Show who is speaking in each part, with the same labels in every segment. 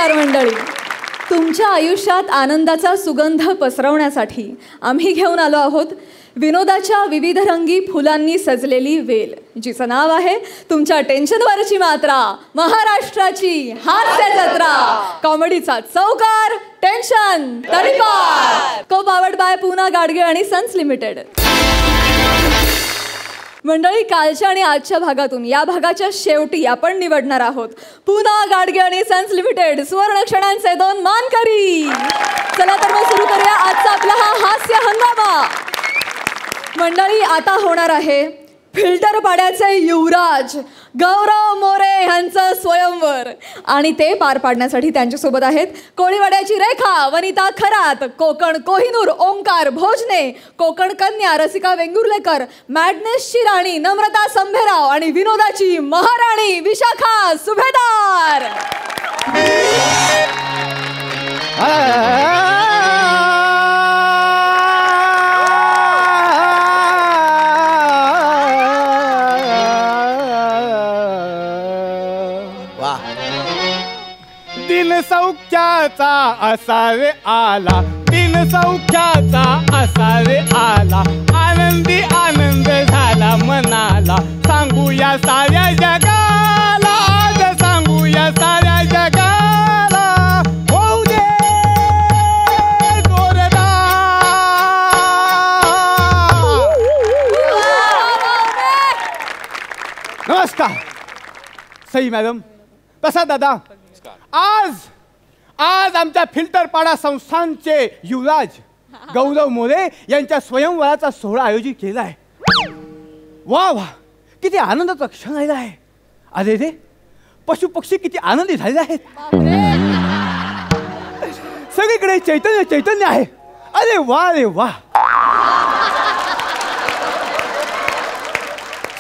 Speaker 1: नमस्कार मंडळी. तुमच्या आयुष्यात आनंदाचा सुगंध पसरवण्यासाठी आम्ही घेऊन आलो आहोत विनोदाच्या विविध रंगी फुलांनी सजलेली वेल, जिचं नाव आहे तुमच्या टेन्शनवरची मात्रा, महाराष्ट्राची हास्य जत्रा, कॉमेडीचा चौकार, टेन्शन तडीपार. को पावर्ड बाय पूना गाडगे आणि सन्स लिमिटेड. मंडळी, कालच्या आणि आजच्या भागातून या भागाच्या शेवटी आपण निवडणार आहोत पूना गाडगे आणि सन्स लिमिटेड सुवर्ण क्षणांचे 2 मानकरी. चला तर मग सुरू करूया आजचा आपला हा हास्य हंगामा. मंडळी, आता होणार आहे फिल्टर पाड्याचे युवराज गौरव मोरे यांचं स्वयंवर, आणि ते पार पाडण्यासाठी त्यांच्यासोबत आहेत कोळीवाड्याची रेखा वनिता खरात, कोकण कोहिनूर ओंकार भोजने, कोकण कन्या रसिका वेंगुर्लेकर, मॅडनेसची राणी नम्रता संभेराव आणि विनोदाची महाराणी विशाखा सुभेदार.
Speaker 2: दिन सौख्याचा असावे आला, दिन सौख्याचा असावे आला, आनंदी आनंद झाला मनाला, सांगूया साऱ्या जगाला, आज सांगूया साऱ्या जगाला, होऊ दे जोरदार. नमस्कार सई मॅडम, प्रसाद दादा. आज आमच्या फिल्टरपाडा संस्थानचे युवराज गौरव मोरे यांच्या स्वयंवराचा सोहळा आयोजित केला आहे. वा वा, किती आनंदाचा क्षण आलेला आहे. अरे रे, पशु पक्षी किती आनंदी झालेले आहेत. सगळीकडे चैतन्य चैतन्य आहे. अरे वा रे वा.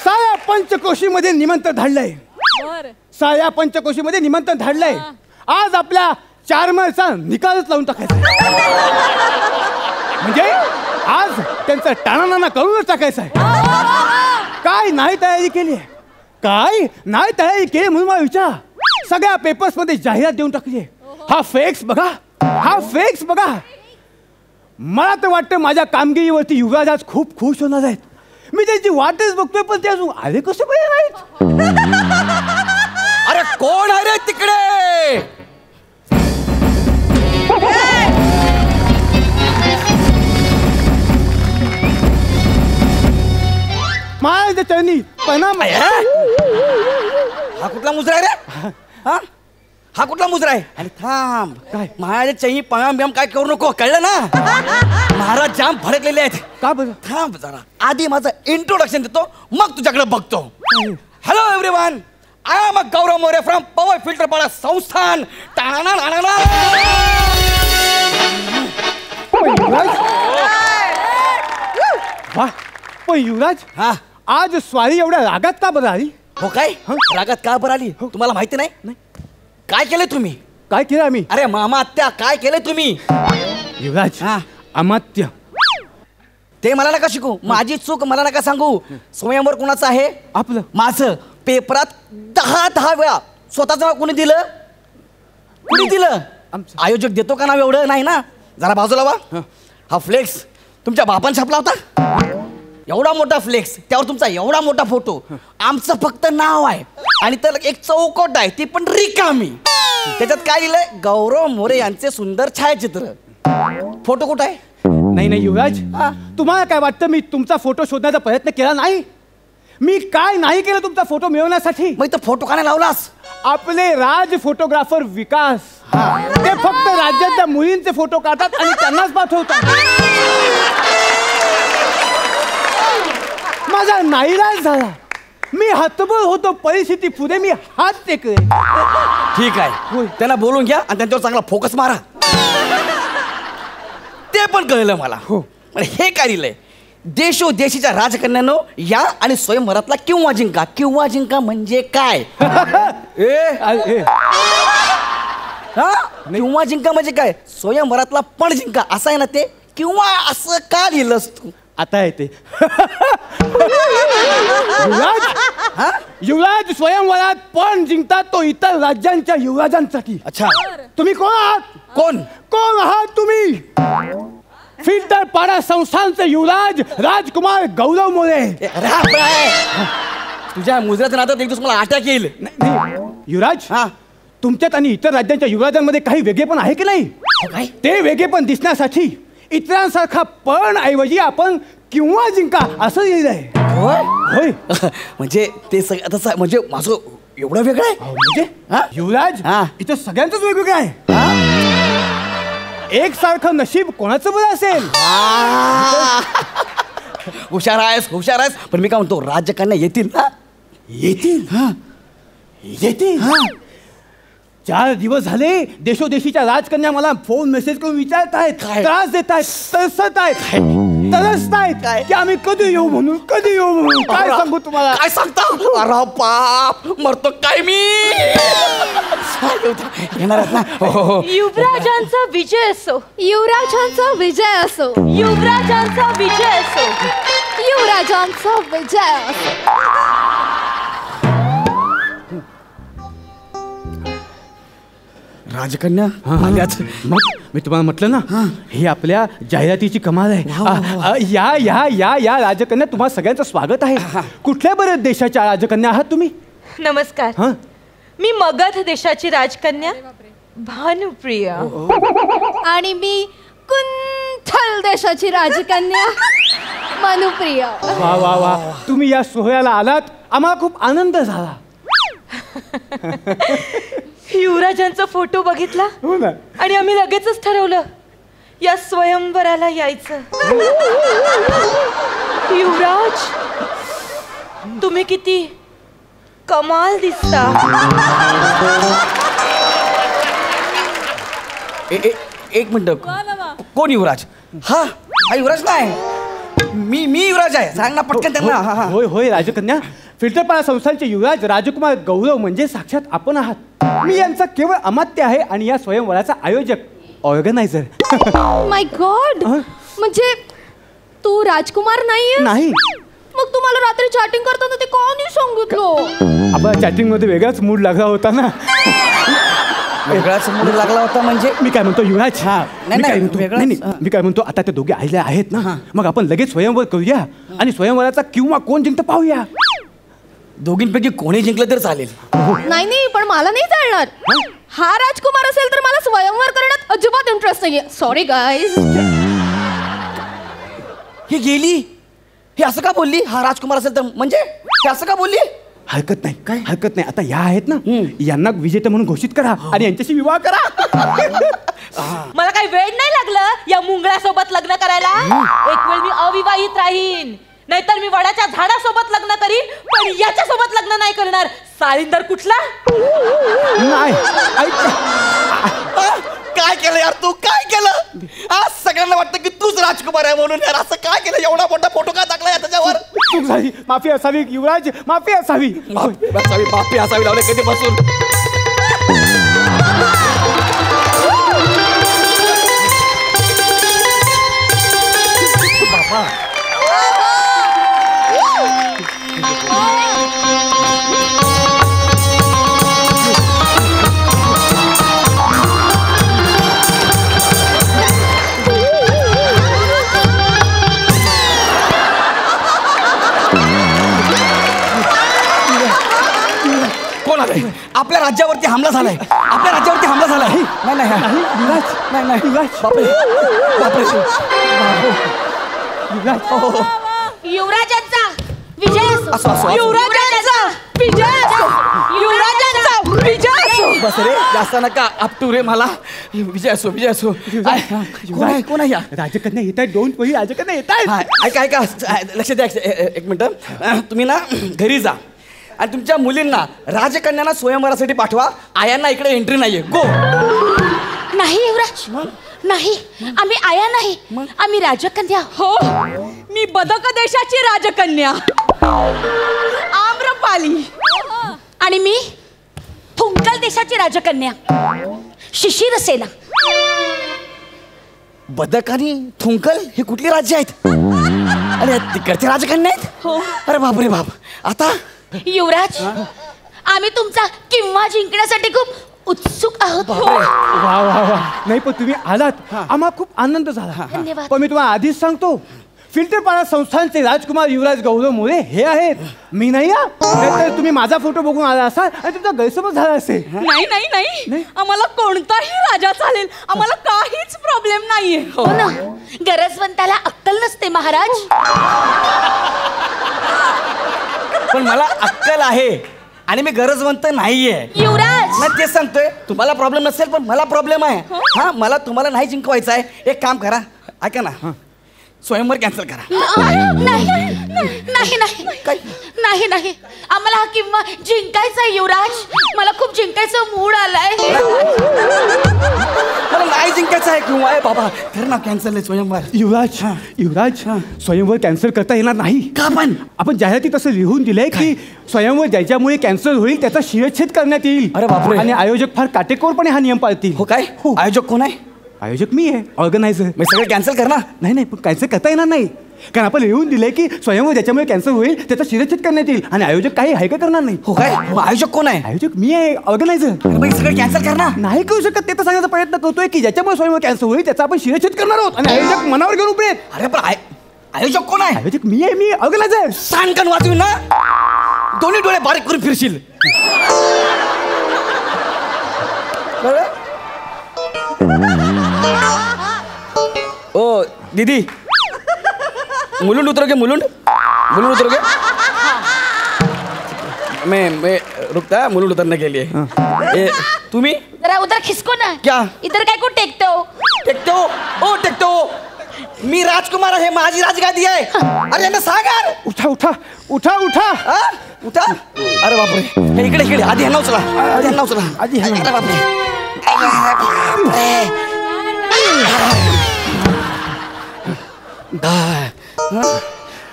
Speaker 2: साऱ्या पंचकोशीमध्ये निमंत्रण धाडलंय. साऱ्या पंचकोशीमध्ये निमंत्रण धाडलंय. आज आपल्या चारमरचा निकालच लावून टाकायचा, म्हणजे आज त्यांचा टाणानाना करूनच टाकायचा आहे. काय नाही तयारी केली आहे, काय नाही तयारी केली म्हणून मला विचार. सगळ्या पेपर्स मध्ये जाहिरात देऊन टाकली आहे. हा फेक्स बघा, हा फेक्स बघा. मला तर वाटतं माझ्या कामगिरीवरती युवराज आज खूप खुश होणार आहेत. मी त्यांची वाटच बघतोय, पण ते अजून आले कसे बरे नाहीत.
Speaker 3: अरे कोण आहे रे तिकडे?
Speaker 2: माझ्या चरणी प्रणाम.
Speaker 3: हा कुठला मुजरा आहे रे? हा कुठला मुजरा आहे? आणि थांब,
Speaker 2: काय
Speaker 3: महाराज चैनी पणाम बियाम काय करू नको, कळलं ना? महाराज जाम भडकलेले आहेत.
Speaker 2: का बरं?
Speaker 3: थांब जरा, आधी माझं इंट्रोडक्शन देतो, मग तुझ्याकडे बघतो. Hello everyone, I am Gaurav More from पॉवर फिल्टरपाडा संस्थान.
Speaker 2: वा, पण युवराज,
Speaker 3: हा
Speaker 2: आज स्वारी एवढ्या रागात का बरं आली?
Speaker 3: हो काय रागात का बरं आली तुम्हाला माहिती नाही? काय केलंय तुम्ही?
Speaker 2: काय केलं आम्ही?
Speaker 3: अरे मामा आत्या, काय केलंय तुम्ही?
Speaker 2: युवराज, अमात्य
Speaker 3: ते मला नका शिकू, माझी चूक मला नका सांगू. स्वयंवर कोणाचं आहे?
Speaker 2: आपलं.
Speaker 3: माझं. पेपरात 10 वेळा स्वतःच नाव कोणी दिलं? कोणी दिलं? आयोजक देतो का नाव एवढं? नाही ना. जरा बाजूला वा. हा फ्लेक्स तुमच्या बापान छापला होता. एवढा मोठा फ्लेक्स, त्यावर तुमचा एवढा मोठा फोटो. आमचं फक्त नाव आहे आणि त्याला एक चौकट आहे, ती पण रिकामी. त्याच्यात काय लिहिलंय? गौरव मोरे यांचे सुंदर छायाचित्र. फोटो कुठं आहे?
Speaker 2: नाही युवराज, तुम्हाला काय वाटतं मी तुमचा फोटो शोधण्याचा प्रयत्न केला नाही? मी काय नाही केलं तुमचा फोटो मिळवण्यासाठी?
Speaker 3: मग तो फोटो का नाही लावलास?
Speaker 2: आपले राज फोटोग्राफर विकास, ते फक्त राज्यातल्या मुलींचे फोटो काढतात आणि त्यांनाच पाठवतात. माझा नाईलाज झाला. मी हतबल होतो, परिस्थिती पुढे मी हात टेकले.
Speaker 3: ठीक आहे, त्यांना बोलून घ्या आणि त्यांच्यावर चांगला फोकस मारा. ते पण कळलं मला. पण हे काय लिहिलंय? देशोदेशीच्या राजकन्यांनो या आणि स्वयंवरातला किंवा जिंका. किंवा जिंका म्हणजे काय? किंवा जिंका म्हणजे काय? स्वयंवरातला पण जिंका असं आहे ना ते? किंवा असं का लिहिलंस तू?
Speaker 2: आता येते युवराज स्वयंवरात पण जिंकतात तो इतर राज्यांच्या युवराजांसाठी.
Speaker 3: अच्छा,
Speaker 2: तुम्ही कोण आहात?
Speaker 3: कोण
Speaker 2: कोण आहात तुम्ही? फिल्टर पाडा संस्थानचे युवराज राजकुमार गौरव मोरे.
Speaker 3: तुझ्या मुजऱ्याच्या नादात एक दिवस मला अटॅक येईल.
Speaker 2: युवराज,
Speaker 3: हा,
Speaker 2: तुमच्यात आणि इतर राज्यांच्या युवराजांमध्ये काही वेगळेपण आहे की नाही?
Speaker 3: काय?
Speaker 2: ते वेगळेपण दिसण्यासाठी इतरांसारखा पण ऐवजी आपण किंवा जिंका असं लिहिलंय. होय.
Speaker 3: म्हणजे ते सगळं तसं म्हणजे माझं एवढं वेगळं आहे
Speaker 2: म्हणजे
Speaker 3: हा?
Speaker 2: युवराज,
Speaker 3: हा.
Speaker 2: इथं सगळ्यांचंच वेगवेगळं आहे. एकसारखं नशीब कोणाचं बरं असेल?
Speaker 3: हुशार आहेस, हुशार आहेस. पण मी काय म्हणतो, राज्यकन्या येतील ना?
Speaker 2: येतील. येतील. 4 दिवस झाले देशोदेशीच्या राजकन्या मला फोन मेसेज करून विचारत आहेत,
Speaker 3: काय?
Speaker 2: त्रास देत आहेत, तरसत आहेत, तरसत आहेत की आम्ही कधी येऊ म्हणून, कधी येऊ म्हणून. काय सांगू तुम्हाला?
Speaker 3: काय सांगता? अरे बाप, मरतो काय मी. येणार आहेत ना? हो.
Speaker 4: युवराजांचा विजय असो,
Speaker 1: युवराजांचा विजय असो,
Speaker 4: युवराजांचा विजय असो.
Speaker 1: युवराजांचा विजय असो.
Speaker 3: राजकन्या
Speaker 2: आल्याच. मग मी तुम्हाला म्हटलं ना, हे आपल्या जाहिरातीची कमाल आहे. या या या या राजकन्या, तुम्हा सगळ्यांचं स्वागत आहे. कुठल्या बऱ्याच देशाच्या राजकन्या आहात तुम्ही?
Speaker 4: नमस्कार,
Speaker 2: हा,
Speaker 4: मी मगध देशाची राजकन्या भानुप्रिया.
Speaker 1: आणि मी कुंथल देशाची राजकन्या मनुप्रिया.
Speaker 2: वा वा वा, तुम्ही या सोहळ्याला आलात, आम्हाला खूप आनंद झाला.
Speaker 4: युवराजांचा फोटो बघितला
Speaker 2: हो ना.
Speaker 4: आणि आम्ही लगेचच ठरवलं या स्वयंवराला यायचं. युवराज, तुम्ही किती कमाल दिसता.
Speaker 3: एक मिनिट, कोण युवराज? हा युवराज नाही, मी युवराज आहे. सांग ना पटकन त्यांना.
Speaker 2: होय होय राजकन्या, फिल्टरपाडा संस्थानचे युवराज राजकुमार गौरव म्हणजे साक्षात आपण आहात. मी यांचा केवळ अमात्य आहे आणि या स्वयंवराचा आयोजक, ऑर्गनायझर.
Speaker 1: माय गॉड, म्हणजे तू राजकुमार नाहीये?
Speaker 2: नाही.
Speaker 1: मग तुम्हाला रात्री चॅटिंग करताना ते का नाही सांगितलं?
Speaker 2: आपल्या चॅटिंग मध्ये वेगळाच मूड लागला होता ना.
Speaker 3: वेगळाच मूड लागला होता म्हणजे?
Speaker 2: मी काय म्हणतो युवराज,
Speaker 3: नाही,
Speaker 2: मी काय म्हणतो, आता ते दोघे आलेले आहेत ना, मग आपण लगेच स्वयंवर करूया आणि स्वयंवराचा किंवा कोण जिंकतं पाहूया.
Speaker 3: दोघींपैकी कोणी जिंकलं तर चालेल.
Speaker 1: नाही नाही, पण मला नाही चालणार. हा राजकुमार असेल तर मला स्वयंवर करण्यात अजिबात इंटरेस्ट नाहीये. Sorry guys.
Speaker 3: ही गेली, हे असं का बोलली? हा राजकुमार असेल तर म्हणजे हे असं का बोलली?
Speaker 2: हरकत नाही, काय हरकत नाही. आता या आहेत ना, यांना विजेते म्हणून घोषित करा आणि यांच्याशी विवाह करा.
Speaker 4: मला काही वेळ नाही लागलं या मुंगळ्यासोबत लग्न करायला. एक वेळ मी अविवाहित राहीन, नाहीतर मी वडाच्या झाडासोबत लग्न करीन, पण याच्या सोबत लग्न नाही करणार. साळींदर कुठला?
Speaker 2: नाही,
Speaker 3: काय केलं यार तू? काय केलं? आज सगळ्यांना वाटतं की तूच राजकुमार आहे म्हणून. यार असं काय केलं? एवढा मोठा फोटो का टाकला या त्याच्यावर?
Speaker 2: चूक झाली, माफी असावी युवराज, माफी असावी.
Speaker 3: माफी असावी लावले कधीपासून. आपल्या राज्यावरती हमला झालाय. आपल्या राज्यावरती हमला झालाय. नाही नाही नाही नाही बापरे बापरे.
Speaker 4: युवराजांचा विजय
Speaker 3: असो, असो.
Speaker 4: युवराजांचा विजय असो. युवराजांचा विजय असो.
Speaker 3: बस रे, जास्त नका आपटू रे मला. विजय असो, विजय असो. कोण आहे या?
Speaker 2: राजकन्या येत आहेत, डोंट वरी, राजकन्या येत आहेत.
Speaker 3: ऐका ऐका, लक्ष द्या. एक मिनिट, तुम्ही ना घरी जा आणि तुमच्या मुलींना राजकन्यांना स्वयंवरासाठी पाठवा. आयांना इकडे एंट्री नाहीये. गो.
Speaker 4: नाही युवराज, नाही, आम्ही आया नाही, आम्ही राजकन्या. हो, मी बदक देशाची राजकन्या आम्रपाली. आणि मी थुंकल देशाची राजकन्या शिशिरसेना.
Speaker 3: बदक आणि थुंकल हे कुठली राज्य आहेत? अरे तिकडचे राजकारणी आहेत
Speaker 4: हो.
Speaker 3: अरे बापरे बाप आता
Speaker 4: युवराज आम्ही तुमचा किंवा जिंकण्यासाठी खूप उत्सुक आहोत.
Speaker 2: वा वा वा नाही पण तुम्ही आलात आम्हाला खूप आनंद झाला
Speaker 4: धन्यवाद.
Speaker 2: पण मी तुम्हाला आधीच सांगतो फिल्टरपाडा संस्थांचे राजकुमार युवराज गौरव मोरे हे आहेत मी नाही तर तुम्ही माझा फोटो बघून आला असाल आणि तुमचा गैरसमज झाला असेल.
Speaker 5: नाही नाही नाही आम्हाला कोणताही राजा चालेल आम्हाला काहीच प्रॉब्लेम नाहीये.
Speaker 4: हो ना गरजवंताला अक्कल नसते महाराज.
Speaker 3: पण मला अक्कल आहे आणि मी गरजवंत नाहीये.
Speaker 4: युवराज
Speaker 3: नाही तेच सांगतोय तुम्हाला प्रॉब्लेम नसेल पण मला प्रॉब्लेम आहे. हा मला तुम्हाला नाही जिंकवायचं आहे. एक काम करा ऐका ना स्वयंवर कॅन्सल करा.
Speaker 4: नाही नाही नाही नाही नाही आम्हाला हा किंवा जिंकायचा आहे युवराज. मला खूप जिंकायचं मूड आलाय.
Speaker 3: मला नाही जिंकायचं आहे किंवा आहे बाबा खरं ना कॅन्सल आहे स्वयंवर.
Speaker 2: युवराज युवराज स्वयंवर कॅन्सल करता येणार नाही.
Speaker 3: का पण
Speaker 2: आपण जाहिरातीत असं लिहून दिलंय की स्वयंवर ज्याच्यामुळे कॅन्सल होईल त्याचा शिरच्छेद करण्यात येईल.
Speaker 3: अरे बापरे.
Speaker 2: आणि आयोजक फार काटेकोरपणे हा नियम पाळतील.
Speaker 3: हो काय आयोजक कोण आहे.
Speaker 2: आयोजक मी आहे ऑर्गनायझर.
Speaker 3: मी सगळं कॅन्सल कर ना.
Speaker 2: नाही नाही पण कॅन्सल करता येणार नाही कारण आपण लिहून दिलंय की स्वयंवर ज्याच्यामुळे कॅन्सल होईल त्याचा शिरच्छेद करण्यात येईल आणि आयोजक काही आहे का करणार नाही.
Speaker 3: हो काय आयोजक कोण आहे.
Speaker 2: आयोजक मी आहे ऑर्गनायझर.
Speaker 3: सगळं कॅन्सल कर ना.
Speaker 2: नाही करू शकत ते तर सांगण्याचा प्रयत्न करतोय की ज्याच्यामुळे स्वयंवर कॅन्सल होईल त्याचा आपण शिरच्छेद करणार आहोत आणि आयोजक मनावर घेऊन उभे आहेत.
Speaker 3: अरे पण आयोजक कोण आहे.
Speaker 2: आयोजक मी आहे मी ऑर्गनायझर.
Speaker 3: सांगण वाचून ना दोन्ही डोळे बारीक करून फिरशील. ओ दीदी मुलुंड उतरोगे मुलुंड मुलुंड उतरोगे. मैं रुकता मुलुंड उतरने के लिए. तुम्ही
Speaker 4: जरा उधर खिसको ना.
Speaker 3: क्या?
Speaker 4: इधर काय को टेकते हो.
Speaker 3: टेकतो मी राजकुमार आहे माझी राजगादी आहे. अरे यांना सांग यार.
Speaker 2: उठा उठा उठा उठा
Speaker 3: हा? उठा. अरे बापरे हे इकडे इकडे आधी ह्यांना उचला आधी ह्यांना उचला
Speaker 2: आधी ह्यांना.
Speaker 3: अरे बापरे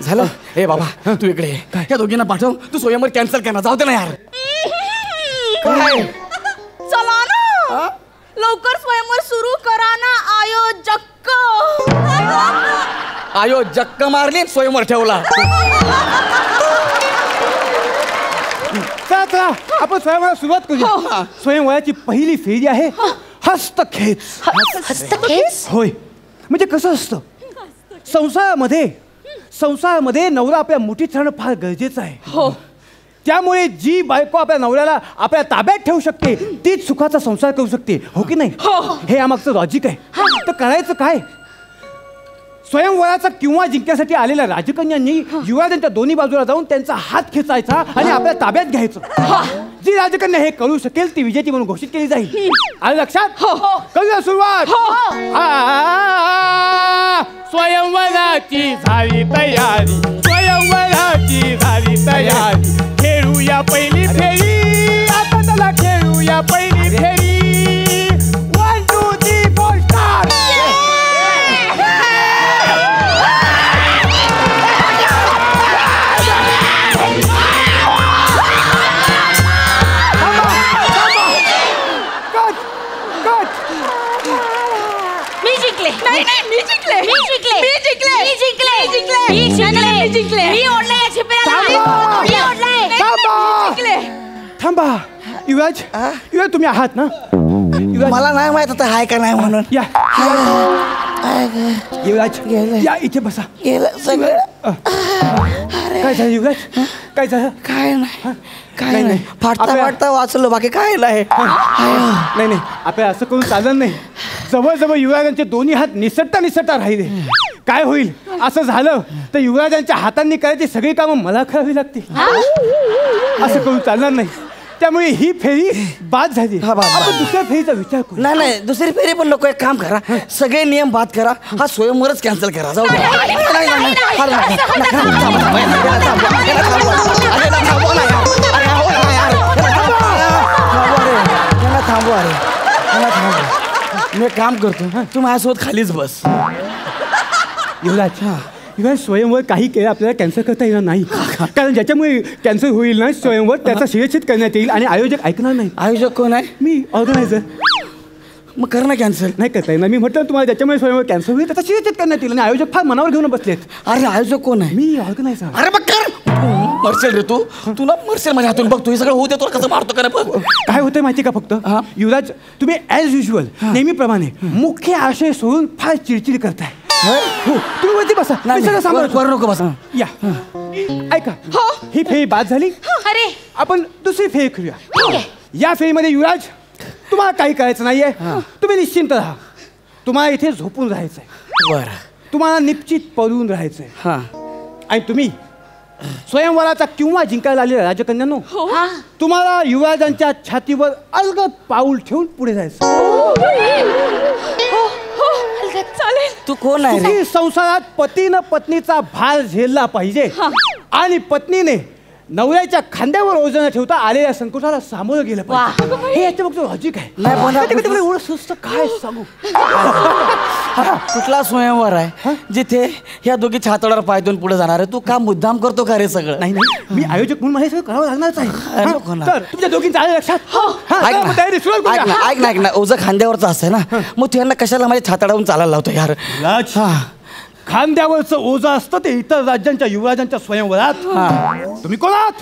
Speaker 3: झालं. हे बाबा तू इकडे ये. या दोघींना पाठव तू स्वयंवर कॅन्सल करणार जाऊ दे ना यार. काय
Speaker 5: चला ना लवकर स्वयंवर सुरू करा ना आयोजक.
Speaker 3: आयोजक मारली स्वयंवर ठेवला.
Speaker 2: चला चला आपण स्वयंवराला सुरुवात करूया. स्वयंवराची पहिली फेरी आहे हस्तखेच.
Speaker 4: हस्तखेच.
Speaker 2: होय म्हणजे कसं असतं संसारामध्ये नवरा आपल्या मुठीत राहणं फार गरजेचं आहे.
Speaker 5: हो
Speaker 2: त्यामुळे जी बायको आपल्या नवऱ्याला आपल्या ताब्यात ठेवू शकते तीच सुखाचा संसार करू शकते हो की नाही. हे यामागचं लॉजिक आहे. तर करायचं काय स्वयंवराचा किंवा जिंकण्यासाठी आलेल्या राजकन्यांनी युवराजांच्या दोन्ही बाजूला जाऊन त्यांचा हात खेचायचा आणि आपल्या ताब्यात घ्यायचं. जी राजकन्या हे करू शकेल ती विजेती म्हणून घोषित केली जाईल. आलं लक्षात. करूया सुरुवात. स्वयंवराची झाली तयारी स्वयंवराची झाली तयारी खेळूया पहिली फेरी आता त्याला खेळूया पहिली फेरी. 1 2 3 4 स्टार्ट.
Speaker 4: मी जिंकले.
Speaker 5: नाही नाही मी जिंकले
Speaker 4: मी जिंकले.
Speaker 5: मी जिंकले
Speaker 4: मी जिंकले.
Speaker 5: मी जिंकले
Speaker 4: मी जिंकले.
Speaker 5: मी जिंकले
Speaker 4: मी ओढलंय या झिपऱ्याला.
Speaker 2: थांबा.
Speaker 4: मी ओढलंय.
Speaker 5: मी जिंकले.
Speaker 2: थांबा युवराज युवराज तुम्ही आहात ना. युवराज
Speaker 3: मला नाही माहित आता हाय का नाही म्हणून.
Speaker 2: या युवराज या इथे बसा.
Speaker 3: गेलं सगळं.
Speaker 2: काय झालं युवराज काय झालं.
Speaker 3: काय नाही काय
Speaker 2: नाही,
Speaker 3: नाही
Speaker 2: नाही.
Speaker 3: फाटता
Speaker 2: आपल्या-
Speaker 3: फाटता वाचलो बाकी काय नाही.
Speaker 2: नाही नाही आपल्याला असं करून चालत नाही. जवळजवळ युवराजांचे दोन्ही हात निसटता राहिले. काय होईल असं झालं तर युवराजांच्या हातांनी करायची सगळी कामं मला करावी लागतील. असं करून चालणार नाही. त्यामुळे ही फेरी बाद झाली.
Speaker 3: हा, बाद.
Speaker 2: आपण दुसऱ्या फेरीचा विचार करू.
Speaker 3: नाही नाही दुसरी फेरी पण नको. एक काम करा सगळे नियम बाद करा. हा स्वयंवरच कॅन्सल करा. जाऊ द्या. नाही, नाही, नाही. अरे, नाही. थांबा, थांबा, थांबा. याला थांबवा. याला थांबवा. अरे, याला थांबवा ना यार. अरे, हो ना यार. याला थांबवा रे. याला थांबवा रे. याला थांबवा. मी एक काम करतो तू माझ्यासोबत खालीच बस.
Speaker 2: युवराज युवराज स्वयंवर काही केलं आपल्याला कॅन्सल करता येणार नाही. कारण ज्याच्यामुळे कॅन्सल होईल ना स्वयंवर त्याचा शिरच्छेद करण्यात येईल आणि आयोजक ऐकणार नाही.
Speaker 3: आयोजक कोण आहे.
Speaker 2: मी ऑर्गनायझर.
Speaker 3: मग कर ना कॅन्सल.
Speaker 2: नाही करता येणार. मी म्हटलं तुम्हाला ज्याच्यामुळे स्वयंवर कॅन्सल होईल तशी याच्यात करण्यात येईल आणि आयोजक फार मनावर घेऊन बसलेत.
Speaker 3: अरे आयोजक कोण आहे?
Speaker 2: मी ऑर्गनायझर.
Speaker 3: अरे बघ कर. मरसेल रे तू तुला मरसेल माझ्या हातून. बघ तू हे सगळं होऊ दे. तुला कसं मारतो का बघ.
Speaker 2: काय होतंय माहिती का फक्त युवराज, तुम्ही ॲज युजल नेहमीप्रमाणे मुख्य आशय सोडून फार चिडचिड करताय. हो तुम्ही वरती बसा. मी सगळं सांभाळतो.
Speaker 3: वर नको बसा.
Speaker 2: या ऐका, ही फेरी बाद झाली.
Speaker 4: अरे
Speaker 2: आपण दुसरी फेरी खेळूया. या फेरीमध्ये युवराज तुम्हाला काही करायचं नाहीये. तुम्ही निश्चिंत राहा. तुम्हाला इथे झोपून राहायचंय.
Speaker 3: बरं.
Speaker 2: तुम्हाला निश्चित पळून राहायचंय.
Speaker 3: हां.
Speaker 2: आणि तुम्ही स्वयंवराचा किंवा जिंकायला आलेल्या राजकन्यांनो, तुम्हाला युवराजांच्या छातीवर अलगद पाऊल ठेवून पुढे जायचं.
Speaker 4: चालेल.
Speaker 3: तू कोण आहे रे?
Speaker 2: सुखी संसारात पतीनं पत्नीचा भार झेलला पाहिजे आणि पत्नीने नवऱ्याच्या खांद्यावर ओझं न ठेवता आलेल्या संकटाला सामोरं गेलं पाहिजे. हे याच्या बघतो लॉजिक आहे.
Speaker 3: नाही पण
Speaker 2: कधी एवढं सुस्त काय सांगू.
Speaker 3: कुठला स्वयंवर आहे जिथे ह्या दोघी छातोडावर पाय देऊन पुढे जाणार आहे? तू का मुद्दाम करतो का रे सगळं?
Speaker 2: नाही नाही, मी आयोजक म्हणून मला हे सगळं करावं लागणारच आहे.
Speaker 3: नको ना.
Speaker 2: तर तुमच्या दोघींचं आलं लक्षात?
Speaker 3: ऐक
Speaker 2: मग तयारी सुरू
Speaker 3: ना, ऐक ना, ऐक ना, ऐक ना. ओझं खांद्यावरचं असतं ना, मग तू यांना कशाला माझ्या छाताडावरून चालायला लावतो यार?
Speaker 2: राज, खांद्यावरचं ओझं असतं ते इतर राज्यांच्या युवराजांच्या स्वयंवरात. तुम्ही कोण आहात?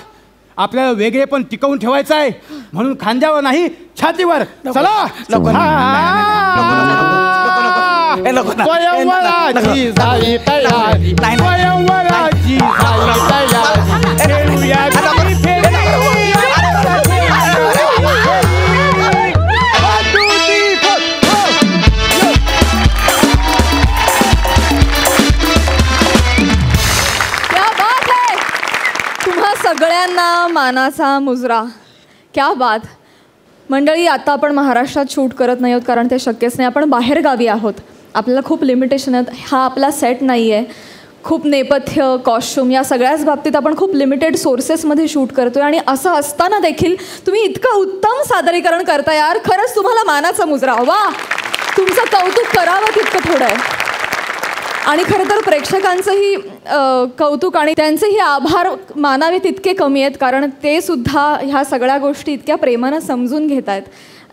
Speaker 2: आपल्याला वेगळे पण टिकवून ठेवायचं आहे म्हणून खांद्यावर नाही छातीवर. चला. स्वयंवराची झाली तयारी. स्वयंवराची झाली तयारी. खेळूया घरी फेरी.
Speaker 1: सगळ्यांना मानाचा मुजरा. क्या बात. मंडळी, आता आपण महाराष्ट्रात शूट करत नाही आहोत कारण ते शक्यच नाही. आपण बाहेर गावी आहोत. आपल्याला खूप लिमिटेशन आहेत. हा आपला सेट नाही आहे. खूप नेपथ्य, कॉस्ट्युम या सगळ्याच बाबतीत आपण खूप लिमिटेड सोर्सेसमध्ये शूट करतो आहे आणि असं असताना देखील तुम्ही इतकं उत्तम सादरीकरण करता यार. खरंच तुम्हाला मानाचा मुजरा. वा, तुमचं कौतुक करावं तितकं थोडं आहे. आणि खरं तर प्रेक्षकांचंही कौतुक आणि त्यांचेही आभार मानावे तितके कमी आहेत कारण ते सुद्धा ह्या सगळ्या गोष्टी इतक्या प्रेमानं समजून घेत आहेत,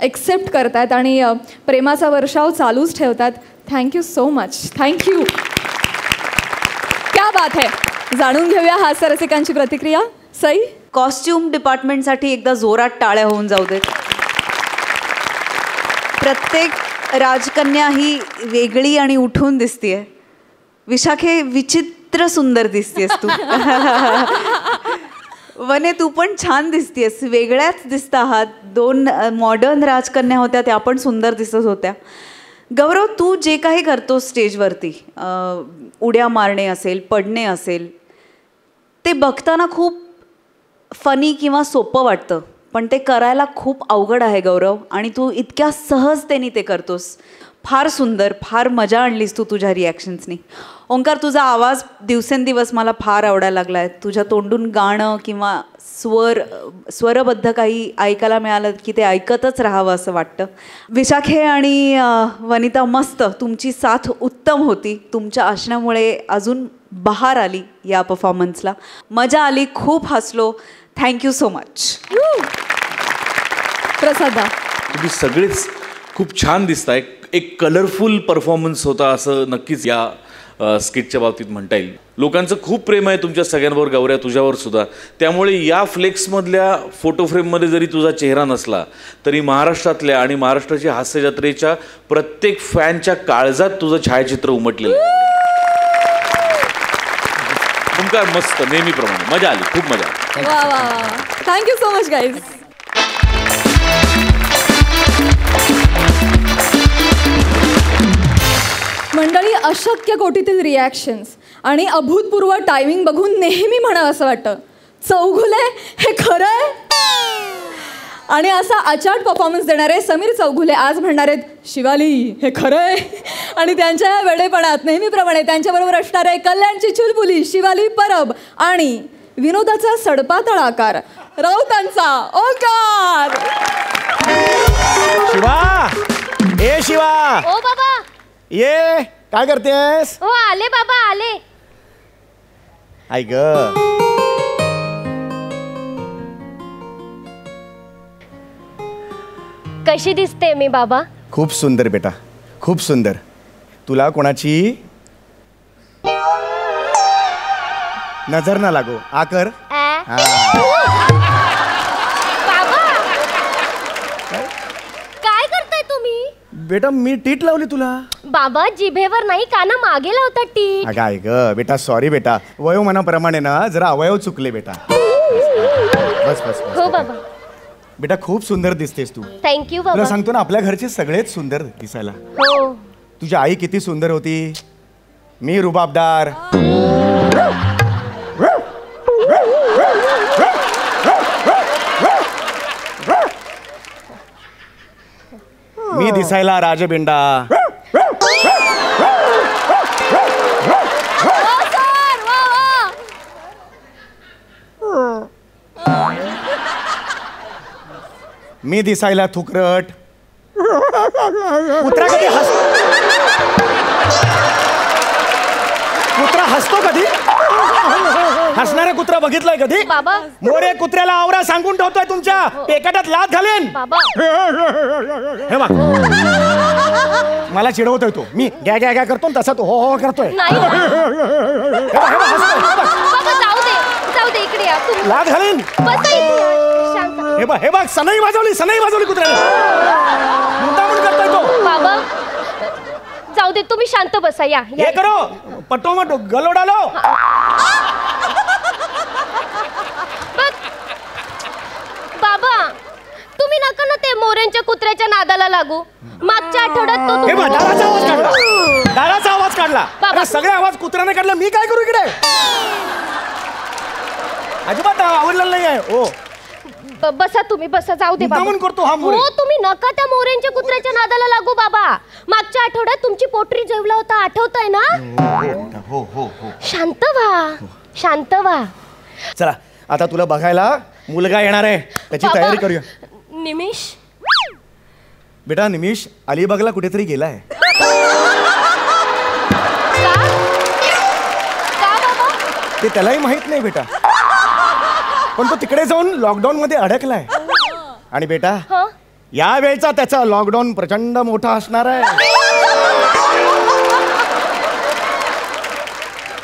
Speaker 1: एक्सेप्ट करत आहेत आणि प्रेमाचा वर्षाव चालूच ठेवतात. Thank you so much. थँक्यू. क्या बात है. जाणून घेऊया हास्यरसिकांची प्रतिक्रिया. सई,
Speaker 5: कॉस्ट्युम डिपार्टमेंटसाठी एकदा जोरात टाळ्या होऊन जाऊ देत. प्रत्येक राजकन्या ही वेगळी आणि उठून दिसतीये. विशाखे, विचित्र सुंदर दिसतेस तू. वने, तू पण छान दिसतेस. वेगळ्याच दिसत आहात. 2 मॉडर्न राजकन्या होत्या, त्या पण सुंदर दिसत होत्या. गौरव, तू जे काही करतो स्टेजवरती, उड्या मारणे असेल, पडणे असेल, ते बघताना खूप फनी किंवा सोपं वाटतं पण ते करायला खूप अवघड आहे गौरव. आणि तू इतक्या सहजतेने ते करतोस. फार सुंदर, फार मजा आणलीस तू तुझ्या रिॲक्शन्सनी. ओंकार, तुझा आवाज दिवसेंदिवस मला फार आवडायला लागला आहे. तुझ्या तोंडून गाणं किंवा स्वरबद्ध काही ऐकायला मिळालं की ते ऐकतच राहावं असं वाटतं. विशाखे आणि वनिता, मस्त. तुमची साथ उत्तम होती. तुमच्या असण्यामुळे अजून बहार आली या परफॉर्मन्सला. मजा आली, खूप हसलो. Thank you so much.
Speaker 1: प्रसादा,
Speaker 6: तुम्ही सगळेच खूप छान दिसताय. एक कलरफुल परफॉर्मन्स होता असं नक्कीच या स्किटच्या बाबतीत म्हणता येईल. लोकांचं खूप प्रेम आहे तुमच्या सगळ्यांवर, गौऱ्या तुझ्यावर सुद्धा. त्यामुळे या फ्लेक्समधल्या फोटो फ्रेममध्ये जरी तुझा चेहरा नसला तरी महाराष्ट्रातल्या आणि महाराष्ट्राच्या हास्य जत्रेच्या प्रत्येक फॅनच्या काळजात तुझं छायाचित्र उमटलेलं आहे. तुमका मस्त, नेहमीप्रमाणे मजा आली, खूप मजा आली.
Speaker 1: वा वा वा. Thank you so much guys. मंडळी, अशक्य कोटीतील रिॲक्शन्स आणि अभूतपूर्व टायमिंग बघून नेहमी म्हणावं असं वाटतं, चौघुले हे खरंय. आणि असा अचाट परफॉर्मन्स देणारे समीर चौघुले आज म्हणणार आहेत शिवाली हे खरंय. आणि त्यांच्या या वेडेपणात नेहमीप्रमाणे त्यांच्याबरोबर असणारे कल्याणची चुलबुली शिवाली परब आणि विनोदाचा सडपातळ आकार राऊतांचा ओंकार.
Speaker 7: शिवा, ए शिवा,
Speaker 8: ओ बाबा,
Speaker 7: ये काय करतेस?
Speaker 8: ओ आले बाबा आले.
Speaker 7: आई ग,
Speaker 8: कशी दिसते मी बाबा?
Speaker 7: खूप सुंदर बेटा, खूप सुंदर. तुला कोणाची नजर ना लागो. आ कर.
Speaker 8: काय करताय तुम्ही?
Speaker 7: बेटा मी टीट लावली तुला.
Speaker 8: बाबा जिभेवर नाही काना मागे लावतात टीट.
Speaker 7: अगं ऐक बेटा, सॉरी बेटा, वयोमानाप्रमाणे ना जरा अवयव चुकले बेटा. बस बस बस.
Speaker 8: हो बाबा.
Speaker 7: बेटा खूप सुंदर दिसतेस तू.
Speaker 8: थँक्यू
Speaker 7: तुला
Speaker 8: बाबा.
Speaker 7: सांगतो ना, आपल्या घरचे सगळेच सुंदर दिसायला.
Speaker 8: हो.
Speaker 7: तुझी आई किती सुंदर होती, मी रुबाबदार. मी दिसायला राजबिंडा. मी दिसायला थुकरट. कुत्रा कधी कुत्रा हसतो कधी? हसणारा कुत्रा बघितलाय कधी?
Speaker 8: बाबा.
Speaker 7: मोरे कुत्र्याला आवरा सांगून ठेवतोय, तुमच्या पेकाटात लाथ घालेन.
Speaker 8: बाबा.
Speaker 7: हे बघ, मला चिडवतोय तो. मी गॅ गॅ गॅ करतो तसा तो हो हो करतोय.
Speaker 8: नाही
Speaker 7: हे बघ, हसतोय.
Speaker 8: बाबा जाऊ दे, जाऊ दे, इकडे या तुम्ही.
Speaker 7: लाथ घालेन.
Speaker 8: बसा इथे. शांत.
Speaker 7: हे बघ सनई वाजवली कुत्र्याने. मुद्दामून करतोय तो.
Speaker 8: बाबा जाऊ दे, तुम्ही शांत बसा. या
Speaker 7: हे करो पटो मटो गलो डालो.
Speaker 8: बाबा तुम्ही नका ना ते मोऱ्यांच्या कुत्र्याच्या नादाला लागू. मागच्या आठवड्यात तो
Speaker 7: हे बघ, दाराचा आवाज काढला. दाराचा आवाज काढला.
Speaker 8: बाबा.
Speaker 7: अरे सगळे आवाज कुत्र्याने काढला, मी काय करू इकडे? अजिबात आवडलेलं नाही आहे. ओ
Speaker 8: बसा तुम्ही, बसा. जाऊ दे बाबा.
Speaker 7: मुद्दामून करतो हा मोरे.
Speaker 8: हो तुम्ही नका त्या मोऱ्यांच्या कुत्र्याच्या नादाला लागू बाबा. मागच्या आठवड्यात तुमची पोटरी जेवला होता, आठवतंय ना?
Speaker 7: हो हो हो.
Speaker 8: शांत व्हा, शांत व्हा.
Speaker 7: चला आता तुला बघायला मुलगा येणार आहे, त्याची
Speaker 8: बाबा.
Speaker 7: तयारी करूया.
Speaker 8: निमिष.
Speaker 7: बेटा निमिष अलिबागला कुठेतरी गेलाय.
Speaker 8: का बाबा?
Speaker 7: ते त्यालाही माहित नाही बेटा, पण तो तिकडे जाऊन लॉकडाऊन मध्ये अडकलाय. आणि बेटा
Speaker 8: हं?
Speaker 7: या वेळचा त्याचा लॉकडाऊन प्रचंड मोठा असणार आहे.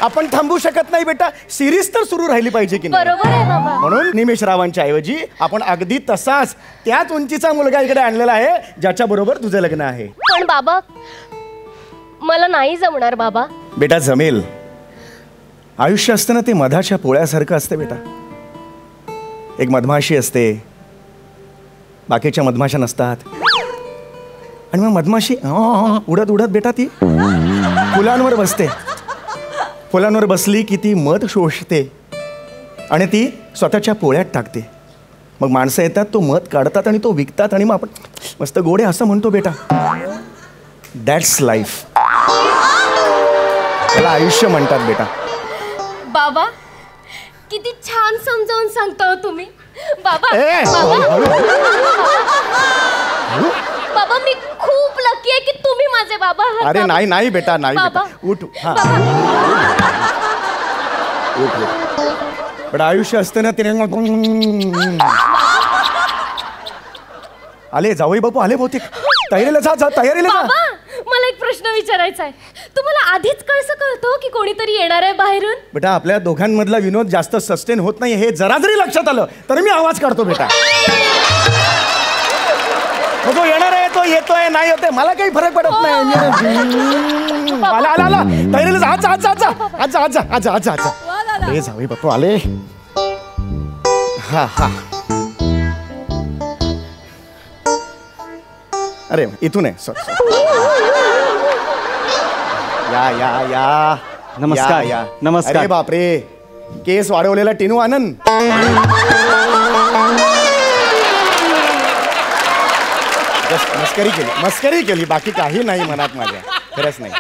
Speaker 7: आपण थांबू शकत नाही बेटा, सिरीज तर सुरू राहिली पाहिजे की नाही?
Speaker 8: बरोबर आहे बाबा.
Speaker 7: म्हणून निमेश रावांच्या ऐवजी आपण अगदी तसाच त्याच उंचीचा मुलगा इकडे आणलेला आहे, ज्याच्या बरोबर तुझं लग्न आहे.
Speaker 8: पण बाबा मला नाही जमणार बाबा.
Speaker 7: बेटा जमेल. आयुष्य असतं ना ते मधाच्या पोळ्यासारखं असतं बेटा. एक मधमाशी असते, बाकीच्या मधमाशा नसतात. आणि मग मधमाशी उडत उडत बेटा ती फुलांवर बसते. फुलांवर बसली की ती मध शोषते आणि ती स्वतःच्या पोळ्यात टाकते. मग माणसं येतात, तो मध काढतात आणि तो विकतात आणि मग आपण मस्त गोडे असं म्हणतो बेटा. That's life. त्याला आयुष्य म्हणतात बेटा.
Speaker 8: बाबा किती छान समजावून सांगता तुम्ही. बाबा
Speaker 7: ए,
Speaker 8: बाबा मी खूप लकी आहे की तुम्ही माझे बाबा आहात.
Speaker 7: अरे
Speaker 8: बाबा.
Speaker 7: नाही नाही बेटा नाही बेटा.
Speaker 8: बाबा.
Speaker 7: उठ. हा
Speaker 8: बाबा.
Speaker 7: उठ. पण आयुष्य असतं ना तिने. आले जावई बापू आले बहुतेक. तयारीला जा तयारीला जा.
Speaker 8: बाबा मला एक प्रश्न विचारायचा आहे. तुम्हाला आधीच कसं कळतं की कोणीतरी येणार आहे बाहेरून?
Speaker 7: बेटा आपल्या दोघांमधला विनोद जास्त सस्टेन होत नाही हे जरा जरी लक्षात आलं तर मी आवाज काढतो बेटा. मग तो येणार आहे, तो येतोय नाही होतोय मला काही फरक पडत नाही. आला आला आला तयारीला जा. आजा आजा आजा आजा आजा आजा आजा आजा. अरे जावई बापू आले. हा हा. अरे इथून आहे. या या या.
Speaker 2: नमस्कार.
Speaker 7: या.
Speaker 2: नमस्कार.
Speaker 7: अरे बापरे, केस वाढवलेला टिनू आनंद. मस्करी केली बाकी काही नाही मनात माझ्या. खरंच नाही.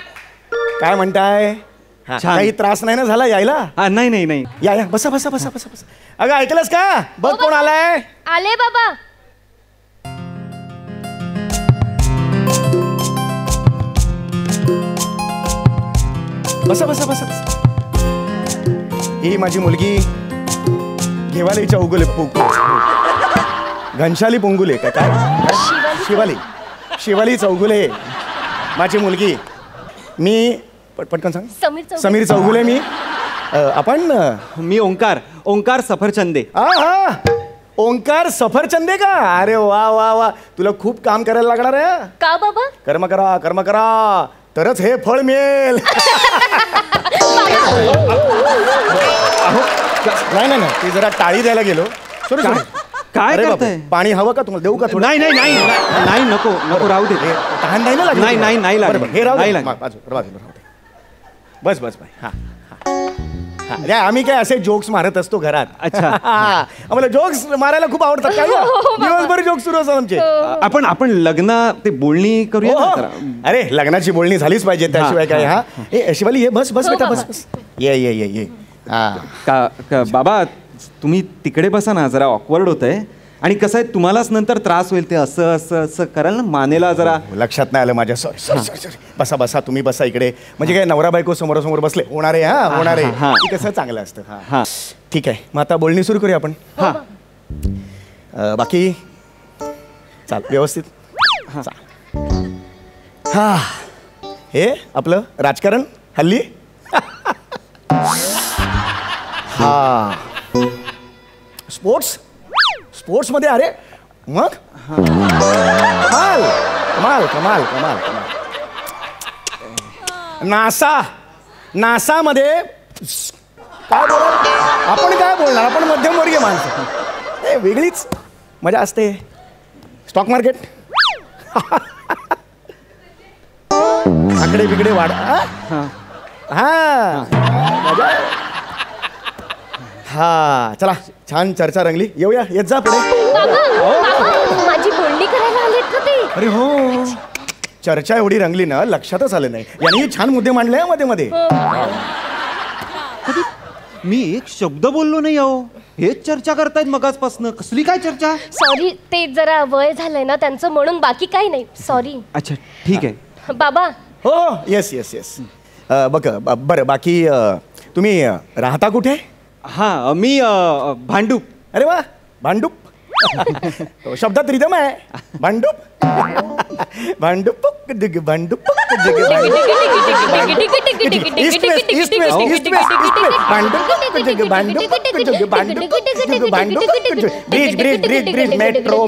Speaker 7: काय म्हणताय? हा,
Speaker 2: छान.
Speaker 7: काही त्रास नाही ना झाला यायला?
Speaker 2: नाही नाही नाही.
Speaker 7: या या बसा बसा बसा बसा बसा. अगं ऐकलंस का? बघ कोण आलाय.
Speaker 8: आले बाबा.
Speaker 7: बसा बसा बसा बसा. ही माझी मुलगी घेवालीच्या उगुले घनशाली पोंगुले काय काय शिवाली. शिवाली चौगुले माझी मुलगी. मी पटकन सांग. समीर चौगुले मी. आपण
Speaker 2: मी ओंकार सफरचंदे.
Speaker 7: हा ओंकार सफरचंदे का? अरे वा वा वा, तुला खूप काम करायला लागणार आहे.
Speaker 8: का बाबा?
Speaker 7: कर्म करा तरच हे फळ मिळेल. नाही ती जरा टाळी द्यायला गेलो.
Speaker 2: काय करताय?
Speaker 7: पाणी हवं का तुम्हाला? देऊ का थोडं?
Speaker 2: नाही नको राहू दे.
Speaker 7: तहान नाही ना लागली?
Speaker 2: नाही लागली.
Speaker 7: हे राहू दे.
Speaker 2: नाही
Speaker 7: बस हा. आम्ही काय असे जोक्स मारत असतो घरात.
Speaker 2: अच्छा.
Speaker 7: आम्हाला जोक्स मारायला खूप आवडतात. काय दिवसभर जोक्स सुरू असतात आमचे.
Speaker 2: आपण लग्न ते बोलणी करूया ना जरा.
Speaker 7: अरे लग्नाची बोलणी झालीच पाहिजे, त्याशिवाय काय. हा ए शिवाली ये, बस बेटा बस. ये.
Speaker 2: का बाबा तुम्ही तिकडे बसा ना, जरा ऑकवर्ड होतंय. आणि कसं आहे, तुम्हालाच नंतर त्रास होईल. ते असं कराल ना, मानेला जरा.
Speaker 7: लक्षात नाही आलं माझ्या. सॉरी. बसा तुम्ही बसा इकडे. म्हणजे काय नवरा बायको समोरासमोर बसले. होणार आहे कसं चांगलं असतं.
Speaker 2: हा
Speaker 7: ठीक आहे, मग आता बोलणी सुरू करूया आपण. बाकी चाल व्यवस्थित. हा हे आपलं राजकारण हल्ली. हा स्पोर्ट्स मध्ये. अरे मग कमाल. नासा मध्ये काय बोलणार आपण? काय बोलणार आपण? मध्यमवर्गीय माणसं. वेगळीच मजा असते. स्टॉक मार्केट आकडे बिकडे वाढ. मजा. चला छान चर्चा रंगली. येऊया, येत जा पुढे.
Speaker 8: माझी बोलणी करायला आलेत का ते?
Speaker 7: अरे हो, चर्चा एवढी रंगली ना, लक्षातच आलं नाही. यांनी छान मुद्दे मांडले मध्ये.
Speaker 2: मी एक शब्द बोललो नाही. हेच चर्चा करतायत मगाचपासून. कसली काय चर्चा?
Speaker 8: सॉरी, ते जरा वय झालंय ना त्यांचं, म्हणून बाकी काही नाही. सॉरी.
Speaker 2: अच्छा ठीक आहे.
Speaker 8: बाबा.
Speaker 7: हो येस. बरं बाकी तुम्ही राहता कुठे?
Speaker 2: मी भांडूप.
Speaker 7: अरे वा, भांडूप. शब्दात रिदम आहे. भांडूप. Bridge metro.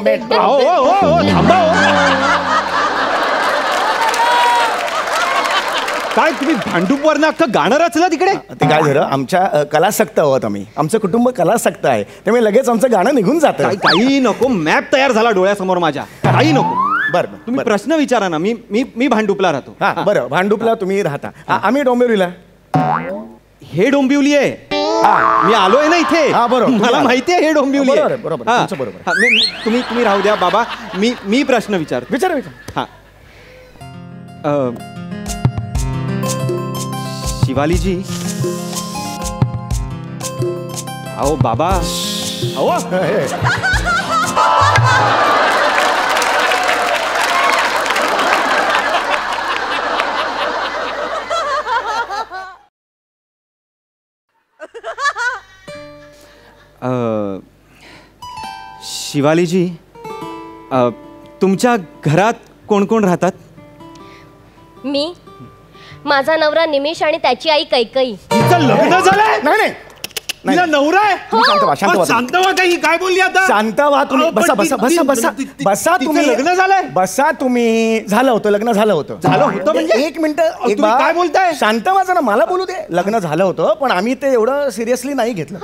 Speaker 2: काय तुम्ही भांडूपवरनं अख्खं गाणं रचलं तिकडे?
Speaker 7: ते काय झालं, आमच्या कलासक्त आहोत आम्ही. आमचं कुटुंब कलासक्त आहे, त्यामुळे लगेच आमचं गाणं निघून जातं.
Speaker 2: काही नको, मॅप तयार झाला डोळ्यासमोर माझ्या. काही नको.
Speaker 7: बरं
Speaker 2: तुम्ही प्रश्न विचारा ना. मी भांडूपला राहतो.
Speaker 7: हा बरं, भांडूपला तुम्ही राहता. आम्ही डोंबिवलीला.
Speaker 2: हे डोंबिवली आहे. मी आलोय ना इथे.
Speaker 7: बरोबर,
Speaker 2: मला माहिती आहे हे डोंबिवली आहे.
Speaker 7: बरोबर.
Speaker 2: तुम्ही राहू द्या बाबा. मी प्रश्न विचार. शिवालीजी. आओ बाबा. शिवालीजी, तुमच्या घरात कोण कोण राहतात?
Speaker 8: मी, माझा नवरा निमेश आणि त्याची आई कैकई.
Speaker 2: तिचं लग्न झालंय?
Speaker 7: नाही
Speaker 2: तिला नवरा आहे? शांत व्हा. काही काय बोलली आता?
Speaker 7: शांत व्हा तुम्ही. बसा तुम्ही.
Speaker 2: लग्न झालंय?
Speaker 7: बसा तुम्ही. झालं होतं लग्न. झालं होतं म्हणजे? एक मिनिट.
Speaker 2: काय बोलताय?
Speaker 7: शांत व्हा जरा, मला बोलू दे. लग्न झालं होतं, पण आम्ही ते एवढं सिरियसली नाही घेतलं.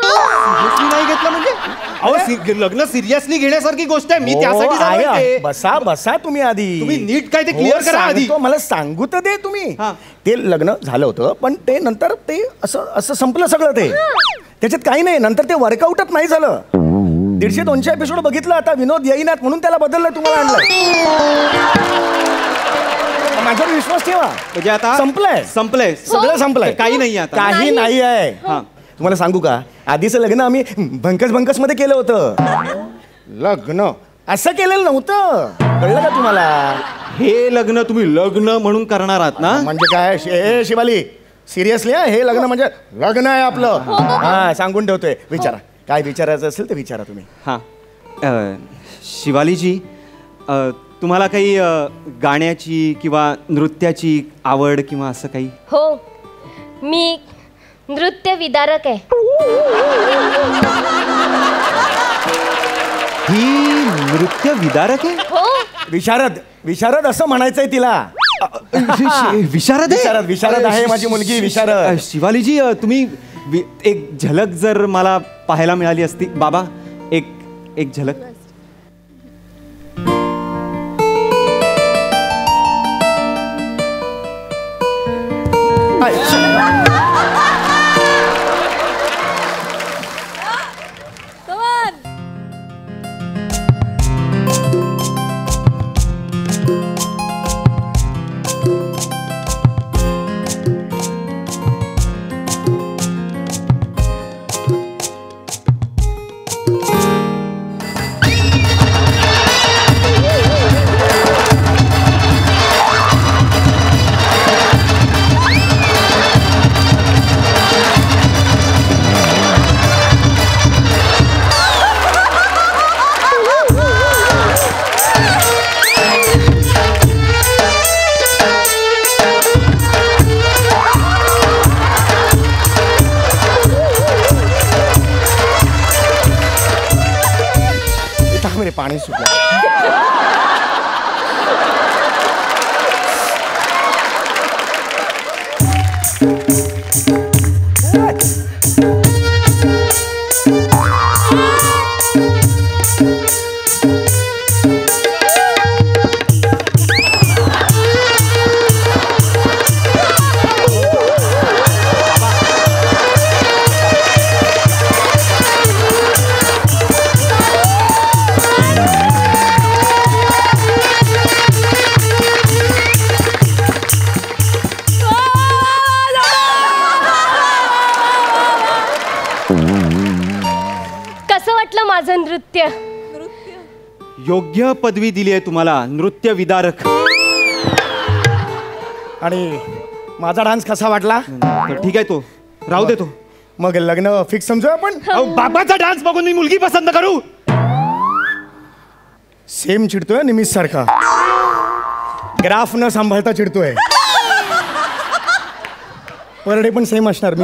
Speaker 2: म्हणजे लग्न सिरियसली घेण्यासारखी गोष्ट आहे. मी त्यासाठी.
Speaker 7: बसा तुम्ही आधी.
Speaker 2: तुम्ही नीट काय ते क्लिअर करा आधी.
Speaker 7: मला सांगू तर दे तुम्ही. ते लग्न झालं होतं, पण ते नंतर ते असं संपलं सगळं. ते त्याच्यात काही नाही. नंतर ते वर्कआउटच नाही झालं. 150-200 एपिसोड बघितलं. आता विनोद येईनात म्हणून त्याला बदललं, तुम्हाला आणलं. माझ्यावर विश्वास ठेवा.
Speaker 2: म्हणजे आता
Speaker 7: संपलंय. सगळं संपलंय.
Speaker 2: काही नाही आता.
Speaker 7: काही नाही आहे. तुम्हाला सांगू का, आधीचं लग्न आम्ही भंकस मध्ये केलं होतं. लग्न असं केलेलं नव्हतं. कळलं का तुम्हाला?
Speaker 2: हे लग्न तुम्ही लग्न म्हणून करणार आहात ना?
Speaker 7: म्हणजे काय शिवाली, सिरियसली हे लग्न म्हणजे लग्न आहे आपलं. सांगून ठेवतोय. विचारा, काय विचारायचं असेल ते विचारा तुम्ही.
Speaker 2: शिवालीजी,
Speaker 9: तुम्हाला काही गाण्याची किंवा नृत्याची आवड किंवा असं काही?
Speaker 8: हो, मी नृत्य विदारक आहे.
Speaker 9: ही नृत्य विदारक आहे?
Speaker 8: हो.
Speaker 7: विशारद विशारद असं म्हणायचंय तिला.
Speaker 9: विशारद आहे?
Speaker 7: विशारद आहे माझी मुलगी विशारद.
Speaker 9: शिवालीजी, तुम्ही एक झलक जर मला पाहायला मिळाली असती. बाबा, एक झलक.
Speaker 7: पाणी सुटलं.
Speaker 8: माझं नृत्य?
Speaker 9: योग्य पदवी दिली आहे तुम्हाला, नृत्य विदारक.
Speaker 7: आणि माझा डान्स कसा वाटला?
Speaker 9: ठीक आहे, तो राहू देतो.
Speaker 7: मग लग्न फिक्स समजूया आपण.
Speaker 9: बाबाचा डान्स बघून मी मुलगी पसंत करू?
Speaker 7: सेम चिडतोय निमित सारखा, ग्राफ न सांभाळता चिडतोय. पर डे पण सेम असणार.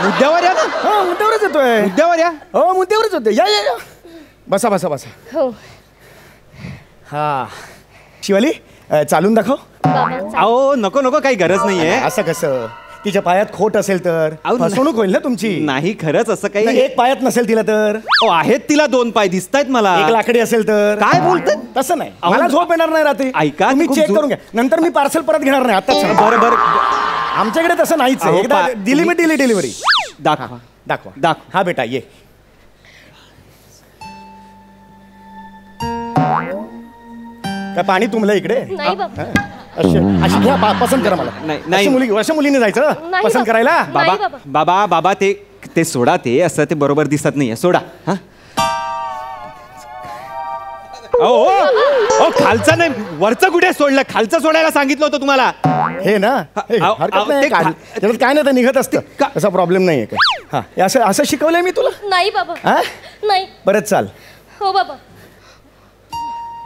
Speaker 9: मुद्द्यावर या ना.
Speaker 7: हो, मुद्द्यावरच येतोय.
Speaker 9: मुद्द्यावर या.
Speaker 7: हो, मुद्द्यावरच होते. या या या, बसा बसा बसा.
Speaker 8: हो.
Speaker 7: हा शिवाली, चालून दाखव.
Speaker 9: अहो नको नको, काही गरज नाहीये.
Speaker 7: असं कसं? तिच्या पायात खोट असेल तर फसवणूक होईल ना तुमची.
Speaker 9: नाही, खरंच असं काही.
Speaker 7: एक पायात नसेल तिला तर?
Speaker 9: आहेत तिला 2 पाय दिसतायत मला.
Speaker 7: एक लाकडी असेल तर?
Speaker 9: काय बोलतात?
Speaker 7: तसं नाही, मला झोप येणार नाही रात्री.
Speaker 9: ऐका,
Speaker 7: तुम्ही चेक करून घ्या, नंतर मी पार्सल परत घेणार नाही. आता
Speaker 9: बरं बरं,
Speaker 7: आमच्याकडे तसं नाहीच. एकदा दिली मी दिली डिलिव्हरी.
Speaker 9: दाखवा
Speaker 7: दाखवा
Speaker 9: दाखवा.
Speaker 7: हा बेटा ये. काय पाणी तुमलं इकडे?
Speaker 8: नाही बाबा.
Speaker 7: अशी घ्या, पसंत करा मला.
Speaker 9: नाही,
Speaker 7: अशा मुलीने जायचं
Speaker 8: नाही
Speaker 7: पसंत करायला.
Speaker 9: बाबा बाबा बाबा, ते सोडा. ते असं ते बरोबर दिसत नाहीये, सोडा. हा, ओ खालचं नाही, वरचं कुठे सोडलं? खालचं सोडायला सांगितलं होतं तुम्हाला.
Speaker 7: हे ना, हरकत नाही, त्याच्यात काय नाही, ते निघत असतं, असा प्रॉब्लेम नाहीये काय. हा, असं शिकवलंय मी तुला.
Speaker 8: नाही बाबा.
Speaker 7: हा,
Speaker 8: नाही.
Speaker 7: परत चाल.
Speaker 8: हो बाबा.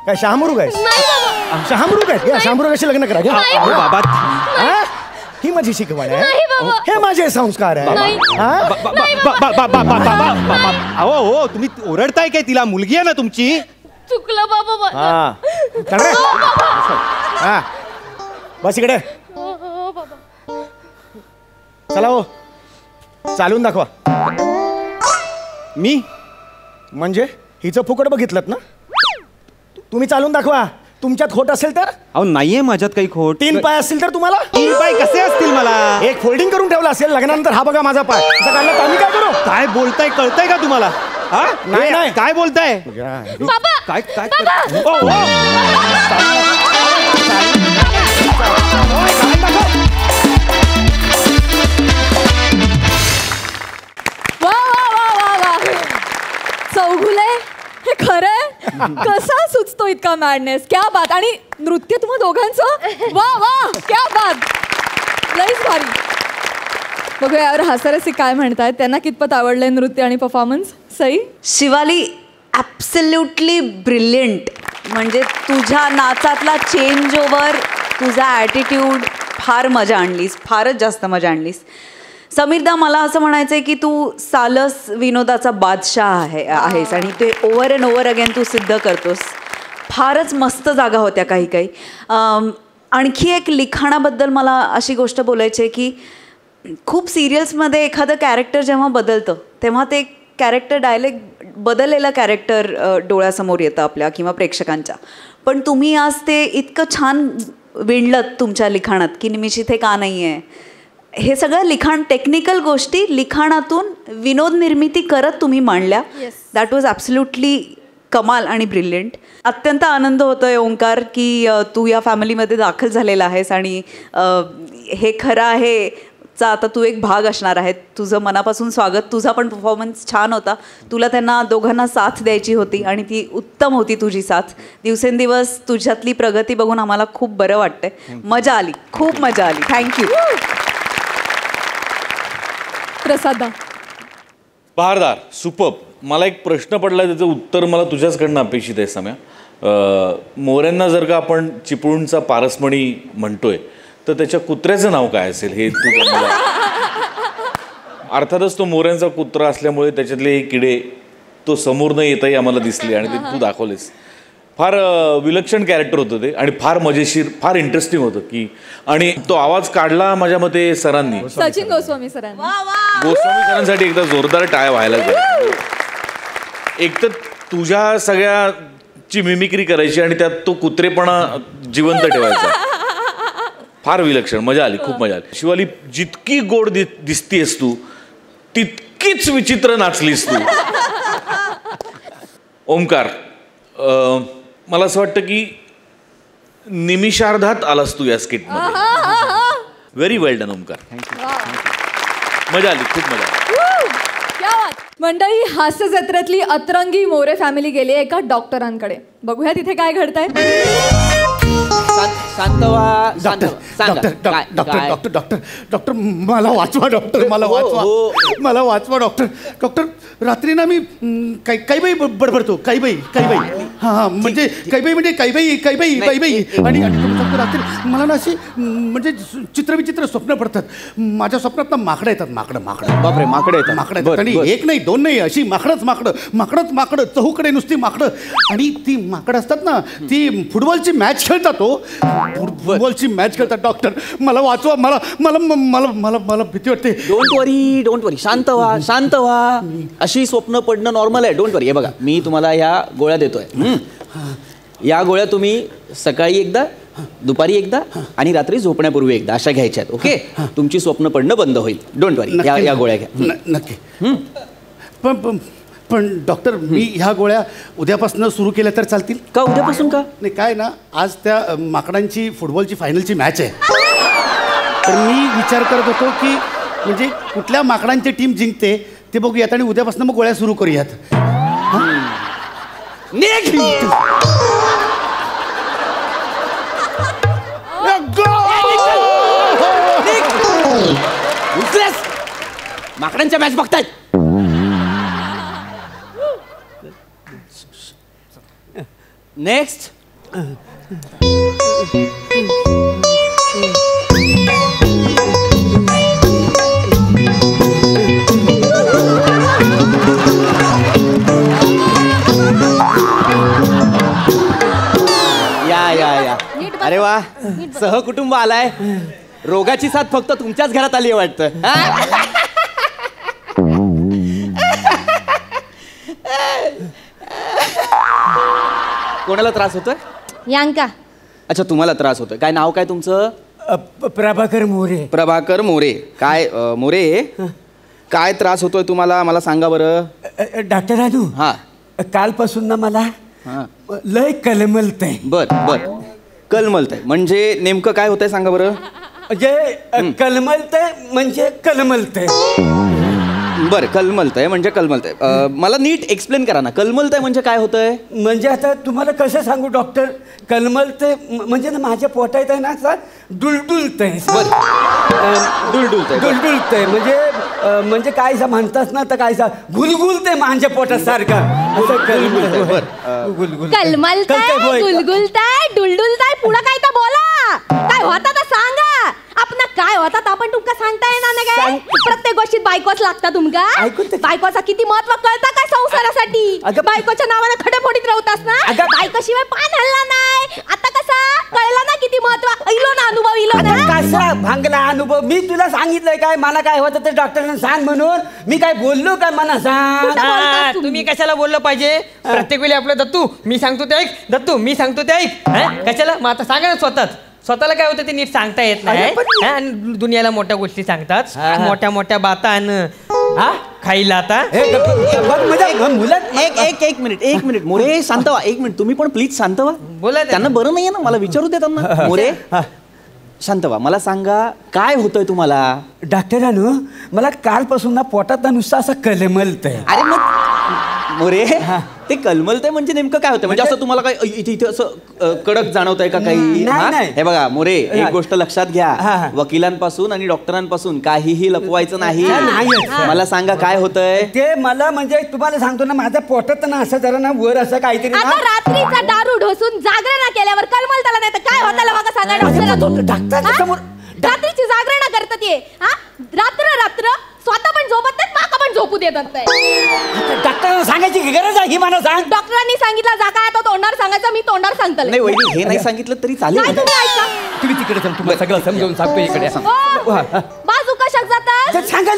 Speaker 7: काय शहामुरुग आहे?
Speaker 8: नाही बाबा.
Speaker 7: शहामुरुग आहे? शहामुरुगाशी लग्न करा.
Speaker 9: बाबा,
Speaker 7: ही माझी शिकवण
Speaker 8: नाही
Speaker 7: आहे,
Speaker 8: बाबा.
Speaker 7: हे माझे संस्कार आहे.
Speaker 8: नाही.
Speaker 9: हो, तुम्ही ओरडताय काय? तिला मुलगी आहे ना तुमची.
Speaker 8: चुकलं बाबा माझं.
Speaker 7: हा, बस इकडे.
Speaker 8: हो बाबा.
Speaker 7: चला हो, चालून दाखवा.
Speaker 9: मी
Speaker 7: म्हणजे हिचं फुकट बघितलं ना? तुम्ही चालून दाखवा. तुमच्यात खोट असेल तर?
Speaker 9: अहो नाहीये माझ्यात काही खोट.
Speaker 7: 3 पाय असतील तर तुम्हाला?
Speaker 9: 3 पाय कसे असतील मला?
Speaker 7: एक फोल्डिंग करून ठेवला असेल लग्नानंतर. हा बघा माझा पाय. काढला तर आम्ही काय करू?
Speaker 9: काय बोलताय, कळतंय का तुम्हाला? हा, नाही, काय बोलताय?
Speaker 8: बाबा.
Speaker 9: काय काय
Speaker 1: चौघुले, हे खरंय? कसा सुचतो इतका मॅडनेस? क्या बात. आणि नृत्य तुम्हा दोघांचं, वा वा, क्या बात, लईच भारी. बघूया यावर हसरसी काय म्हणतायत, त्यांना कितपत आवडलंय नृत्य आणि performance. Sai?
Speaker 5: Shivali, absolutely brilliant. म्हणजे तुझ्या नाचातला चेंज ओव्हर, तुझा ॲटिट्यूड, फार मजा आणलीस, फारच जास्त मजा आणलीस. समीरदा, मला असं म्हणायचं आहे की तू सालस विनोदाचा बादशाह आहेस आणि ते ओव्हर अँड ओव्हर अगेन तू सिद्ध करतोस. फारच मस्त जागा होत्या काही काही. आणखी एक लिखाणाबद्दल मला अशी गोष्ट बोलायची आहे की खूप सिरियल्समध्ये एखादं कॅरेक्टर जेव्हा बदलतं तेव्हा ते कॅरेक्टर डायलेक्ट बदललेलं कॅरेक्टर डोळ्यासमोर येतं आपल्या किंवा प्रेक्षकांच्या. पण तुम्ही आज ते इतकं छान विणलत तुमच्या लिखाणात की निमिष इथे का नाही आहे. हे सगळं लिखाण, टेक्निकल गोष्टी लिखाणातून विनोद निर्मिती करत तुम्ही मांडल्या. दॅट वॉज ॲब्सल्युटली कमाल आणि ब्रिलियंट. अत्यंत आनंद होतोय ओंकार की तू या फॅमिलीमध्ये दाखल झालेला आहेस आणि हे खरं आहे चा आता तू एक भाग असणार आहे. तुझं मनापासून स्वागत. तुझा पण परफॉर्मन्स छान होता. तुला त्यांना दोघांना साथ द्यायची होती आणि ती उत्तम होती तुझी साथ. दिवसेंदिवस तुझ्यातली प्रगती बघून आम्हाला खूप बरं वाटतंय. मजा आली, खूप मजा आली. थँक्यू.
Speaker 1: प्रसादा.
Speaker 6: बहारदार, सुपर्ब. मला एक प्रश्न पडला, त्याचं उत्तर मला तुझ्याचकडनं अपेक्षित आहे सम्या. मोऱ्यांना जर का आपण चिपळूणचा पारसमणी म्हणतोय तर त्याच्या कुत्र्याचं नाव काय असेल हे तू मला. अर्थातच तो मोऱ्यांचा कुत्रा असल्यामुळे त्याच्यातले हे किडे तो समोर न येताही आम्हाला दिसले आणि ते तू दाखवलेस. फार विलक्षण कॅरेक्टर होतं ते आणि फार मजेशीर, फार इंटरेस्टिंग होतं की. आणि तो आवाज काढला माझ्या मते सरांनी,
Speaker 1: सचिन गोस्वामी सरांनी.
Speaker 6: गोस्वामी सरांसाठी एकदा जोरदार टाळ्या व्हायला पाहिजे. एक तर तुझ्या सगळ्याची मिमिक्री करायची आणि त्यात तो कुत्रेपणा जिवंत ठेवायचा. फार विलक्षण, मजा आली, खूप मजा आली. शिवाली, जितकी गोड दिसतीयस तू तितकीच विचित्र नाचलीस तू. ओमकार, मला असं वाटतं की निमिषार्धात आलास तू या स्किटमध्ये. व्हेरी वेल डन ओमकार. मजा आली, खूप मजा आली.
Speaker 1: मंडळी, हास्य जत्रेतली अतरंगी मोरे फॅमिली गेली एका डॉक्टरांकडे. बघूया तिथे काय घडतंय.
Speaker 2: डॉक्टर मला वाचवा. डॉक्टर मला वाचवा. मला वाचवा डॉक्टर. डॉक्टर, रात्री ना मी काही बाई बडबडतो. काही बाई. हां, म्हणजे काही बाई आणि रात्री मला ना अशी म्हणजे चित्रविचित्र स्वप्न पडतात. माझ्या स्वप्नात ना माकडं येतात. माकडं.
Speaker 3: बापरे, माकडे येतात.
Speaker 2: आणि एक नाही, दोन नाही, अशी माकडं चहूकडे नुसती माकडं. आणि ती माकडं असतात ना, ती फुटबॉलची मॅच खेळतात. फुटबॉलची मॅच खेळतात. डॉक्टर, मला वाचवा. मला भीती वाटते.
Speaker 3: डोंट वरी. शांत व्हा. अशी स्वप्न पडणं नॉर्मल आहे. डोंट वरी. हे बघा, मी तुम्हाला ह्या गोळ्या देतोय. या गोळ्या तुम्ही सकाळी एकदा, दुपारी एकदा आणि रात्री झोपण्यापूर्वी एकदा अशा घ्यायच्या आहेत. ओके, तुमची स्वप्न पडणं बंद होईल. डोंट वरी. या गोळ्या घ्या.
Speaker 2: नक्की. पण डॉक्टर, मी ह्या गोळ्या उद्यापासून सुरू केल्या तर चालतील
Speaker 3: का? उद्यापासून का?
Speaker 2: नाही, काय ना, आज त्या माकडांची फुटबॉलची फायनलची मॅच आहे. तर मी विचार करत होतो की म्हणजे कुठल्या माकडांची टीम जिंकते ते बघूयात आणि उद्यापासून मग गोळ्या सुरू करूयात.
Speaker 3: माकडांच्या मॅच बघतायत. नेक्स्ट. या. अरे वा, सहकुटुंब आलाय. रोगाची साथ फक्त तुमच्याच घरात आली वाटतं. कोणाला त्रास होतोय?
Speaker 8: यांका.
Speaker 3: अच्छा, तुम्हाला त्रास होतोय. काय नाव काय तुमचं?
Speaker 2: प्रभाकर मोरे.
Speaker 3: काय मोरे, काय त्रास होतोय तुम्हाला? मला सांगा बरं.
Speaker 2: डॉक्टर राजू,
Speaker 3: हा,
Speaker 2: कालपासून ना मला लय कलमलतंय.
Speaker 3: बर. कलमलतंय म्हणजे नेमकं काय होतंय सांगा बरं.
Speaker 2: म्हणजे कलमलतंय.
Speaker 3: बरं, कलमलतंय म्हणजे कलमलतंय. मला नीट एक्सप्लेन करा ना. कलमलतंय म्हणजे काय होतंय?
Speaker 2: म्हणजे आता तुम्हाला कसं सांगू डॉक्टर. कलमलतंय म्हणजे ना माझ्या पोटात आहे ना असं डुलडुलतंय.
Speaker 3: दुलडुलतंय
Speaker 2: म्हणजे म्हणजे काय म्हणतात ना तर काय गुलगुलते माझ्या पोटासारखं
Speaker 8: कलमलताय गुलगुलताय डुलडुलताय पुढं काय तर बोला काय होता तर सांगा आपण काय होता आपण तुमका सांगता येणार ना काय प्रत्येक गोष्टीत बायकोच लागता तुमका बायकोचा किती महत्व कळता काय संसारासाठी बायकोच्या नावाने खडेफोडीत राहतास ना बायकोशिवाय पान हल्ला नाही आता कसा कळला ना किती महत्व इलो ना अनुभव इलो ना
Speaker 2: कसा भांगला अनुभव मी तुला सांगितलंय काय मला काय होतं ते डॉक्टरने सांग म्हणून मी काय बोललो काय मला सांग
Speaker 10: तुम्ही कशाला बोललं पाहिजे प्रत्येक वेळी आपलं दत्तू मी सांगतो ते ऐक दत्तू मी सांगतो ते ऐक कशाला मग आता सांगा ना स्वतःला काय होतं ते नीट सांगता येत नाही आणि दुनियाला मोठ्या गोष्टी सांगतात मोठ्या मोठ्या बातान खायला आता
Speaker 9: एक मिनिट मोरे शांत व्हा एक मिनिट तुम्ही पण प्लीज शांत व्हा
Speaker 10: बोला
Speaker 9: त्यांना बरं नाहीये ना मला विचारू दे त्यांना मोरे शांत व्हा मला सांगा काय होतंय तुम्हाला
Speaker 2: डॉक्टरांनो मला कालपासून ना पोटात नुसतं असं कलमलतंय
Speaker 9: अरे मग मोरे ते कलमलतंय म्हणजे नेमकं काय होतं म्हणजे असं तुम्हाला काय इथे असं कडक जाणवतंय का काही हे बघा मोरे एक गोष्ट लक्षात घ्या वकिलांपासून आणि डॉक्टरांपासून काहीही लपवायचं नाही मला सांगा काय होतंय
Speaker 2: ते मला म्हणजे तुम्हाला सांगतो ना माझ्या पोटात ना असं जरा ना वर असं काहीतरी
Speaker 8: रात्रीचा दारू ढोसून जागरण केल्यावर कलमलताला नाही तर काय होताला बघा सांगा रात्रीची जागरण करतात ते रात्र स्वतः पण झोपत नाहीत माका पण झोपू देतात
Speaker 2: डॉक्टरांना सांगायची गरज आहे ही मला सांग
Speaker 8: डॉक्टरांनी सांगितलं जा काय तो तोंडावर सांगायचं मी तोंडावर सांगतो
Speaker 9: नाही वहिनी हे नाही सांगितलं तरी चालेल
Speaker 2: तुम्ही तिकडे तुम्हाला सगळं समजावून सांगतो इकडे
Speaker 8: बाजू कशाक जातात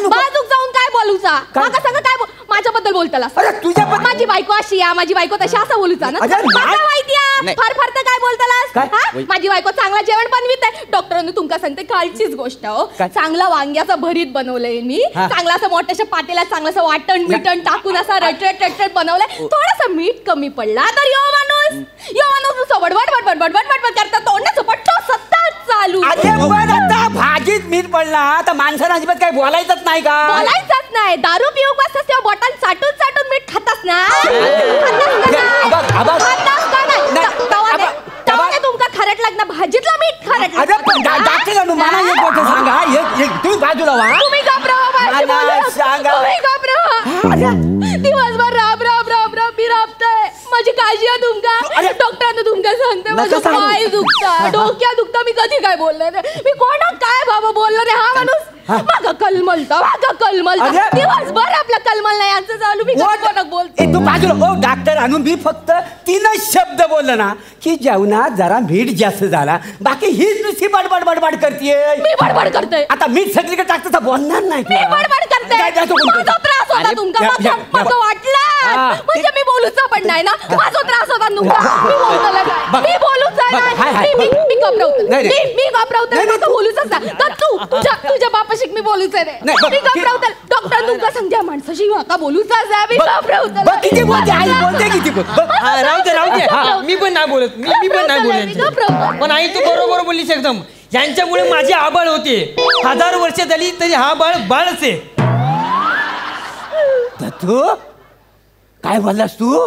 Speaker 8: बाजूक जाऊन काय बोलूचा माका सांगा काय माझ्याबद्दल बोलताला
Speaker 2: तुझ्या
Speaker 8: माझी बायको अशी माझी बायको तशी असं बोलूचा ना माहिती फार फार तर काय बोलताला माझी बायको चांगला जेवण बनवित आहे डॉक्टरांनी तुमका सांगते कालचीच गोष्ट हो चांगला वांग्याचं भरीत बनवलंय मी चांगला असं मोठ्याशा पातेल्यात चांगलं असं वाटण बिटण टाकून असं रटरट बनवलंय थोडस मीठ कमी पडला तर यो माणूस नुसतं बडबड करता तोंडाचं पट्टो सत्ता चालू
Speaker 2: भाजीत मीठ पडला तर माणसाला अजिबात काही बोलायचंच नाही का
Speaker 8: बोलायचंच नाही दारू पिऊ बसतास तेव्हा बॉटल चाटून मीठ खातास ना तुमका खरट लागणार भाजीतला मीठ खरट
Speaker 2: मला एक गोष्ट सांगा तुम्ही बाजूला व्हा
Speaker 8: तुम्ही दिवसभर राब मी राबतय माझी काळजी आहे तुमका डॉक्टरांना तुमका सांगते माझं पाय दुखता डोक्या दुखता मी कधी काय बोलले मी कोणा काय बाबा बोललो रे हा माणूस मागा कलमलता दिवसभर आपला कलमल नाही यांचं चालू मी कोणाक बोलते
Speaker 2: तू बाजूला डॉक्टर आणून मी फक्त 3च शब्द बोललो ना की जेवणात जरा मीठ जास्त झाला बाकी हीच नुसती बडबड करतेय
Speaker 8: मी बडबड करते
Speaker 2: आता मीठ सगळीकडे टाकतं बोलणार नाही
Speaker 8: मी बडबड करते माझा त्रास होता तुमका माझं वाटलं म्हणजे मी बोलूच पण नाही ना माझा त्रास होता तुमका मी बोलूच नाही मी घाबरवते मी बोलूच तर तू तुझ्या बापाशी मी बोलूच आहे मी घाबरवते डॉक्टर तुमका सांगते माणसाशी का बोलूच मी घाबरवते
Speaker 10: राहू दे मी पण नाही बोलत पण आई तू बरोबर बोललीस एकदम यांच्यामुळे माझी आबाळ होते 1000 वर्ष झाली तरी हा बाळच आहे
Speaker 2: तू काय बोललास तू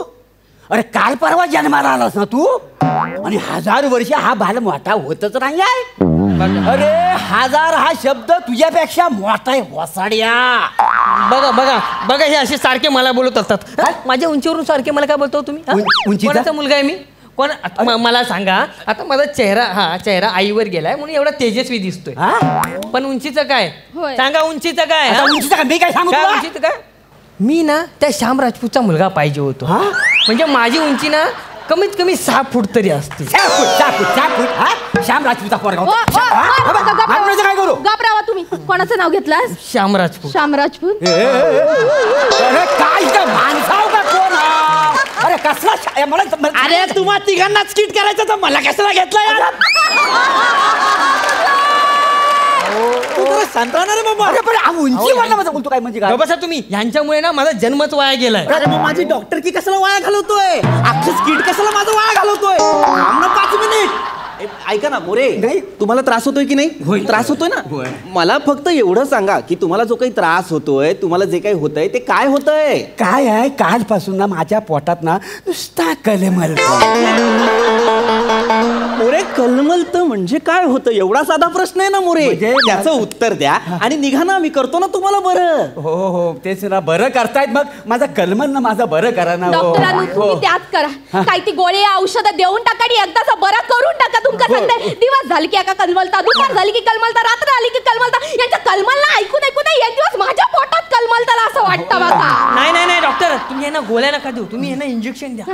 Speaker 2: अरे काल परवा जन्माला आलास ना तू आणि 1000 वर्ष हा बाल मोठा होतच नाही अरे 1000 हा शब्द तुझ्यापेक्षा मोठा आहे वसाड्या
Speaker 10: बघा हे असे सारखे मला बोलत असतात माझ्या उंचीवरून सारखे मला काय बोलतो तुम्ही कोणाचा मुलगा आहे मी कोण मला सांगा आता माझा चेहरा आईवर गेलाय म्हणून एवढा तेजस्वी दिसतोय पण उंचीचं काय सांगा उंचीचं काय
Speaker 2: मी काय सांगू
Speaker 10: उंचीचं काय मी ना त्या श्याम राजपूतचा मुलगा पाहिजे होतो म्हणजे माझी उंची ना कमीत कमी 6 फूट तरी असते
Speaker 2: 6 फूट श्याम राजपूतचा पोरगा काय करू
Speaker 8: घाबरावा तुम्ही कोणाचं नाव घेतलं
Speaker 10: श्याम राजपूत
Speaker 2: काय माणसाव का कोण अरे कसला मला
Speaker 10: अरे तुम्हा तिघांना स्किट करायचं तर मला कशाला घेतलं यार
Speaker 2: बोलतो काय म्हणजे
Speaker 10: बसा तुम्ही यांच्यामुळे ना माझा जन्मच वाया गेलाय
Speaker 9: अरे मग माझी डॉक्टर की कशाला वाया घालवतोय अख्खं स्किट कशाला माझं वाया घालवतोय 5 मिनिट ऐका ना मोरे नाही तुम्हाला त्रास होतोय की नाही त्रास होतोय ना मला फक्त एवढं सांगा की तुम्हाला जो काही त्रास होतोय तुम्हाला जे काही होतंय ते काय होतंय
Speaker 2: काय आहे कालपासून ना माझ्या पोटात ना नुसता कलमल
Speaker 9: मोरे कलमलतं म्हणजे काय होतं एवढा साधा प्रश्न आहे ना मोरे. त्याचं उत्तर द्या आणि निघा ना, मी करतो ना तुम्हाला बरं.
Speaker 2: हो हो तेच ना, बरं करतायत. मग माझा कलमल ना, माझा बरं करा ना.
Speaker 8: डॉक्टरांनो तुम्ही त्याच करा. काय ती गोळी औषधं देऊन टाका आणि एकदाच बरं करून टाका. तुमका सांगते दिवस झाले की एका कलमलता, दुपार झाली की कलमलता, रात्र आली की कलमलता. यांच्या कलमलला ऐकून एक दिवस माझ्या पोटात कलमलताला असं वाटतं बघा.
Speaker 10: नाही नाही नाही डॉक्टर, तुम्ही यांना गोळ्या नका देऊ, तुम्ही यांना इंजेक्शन द्या.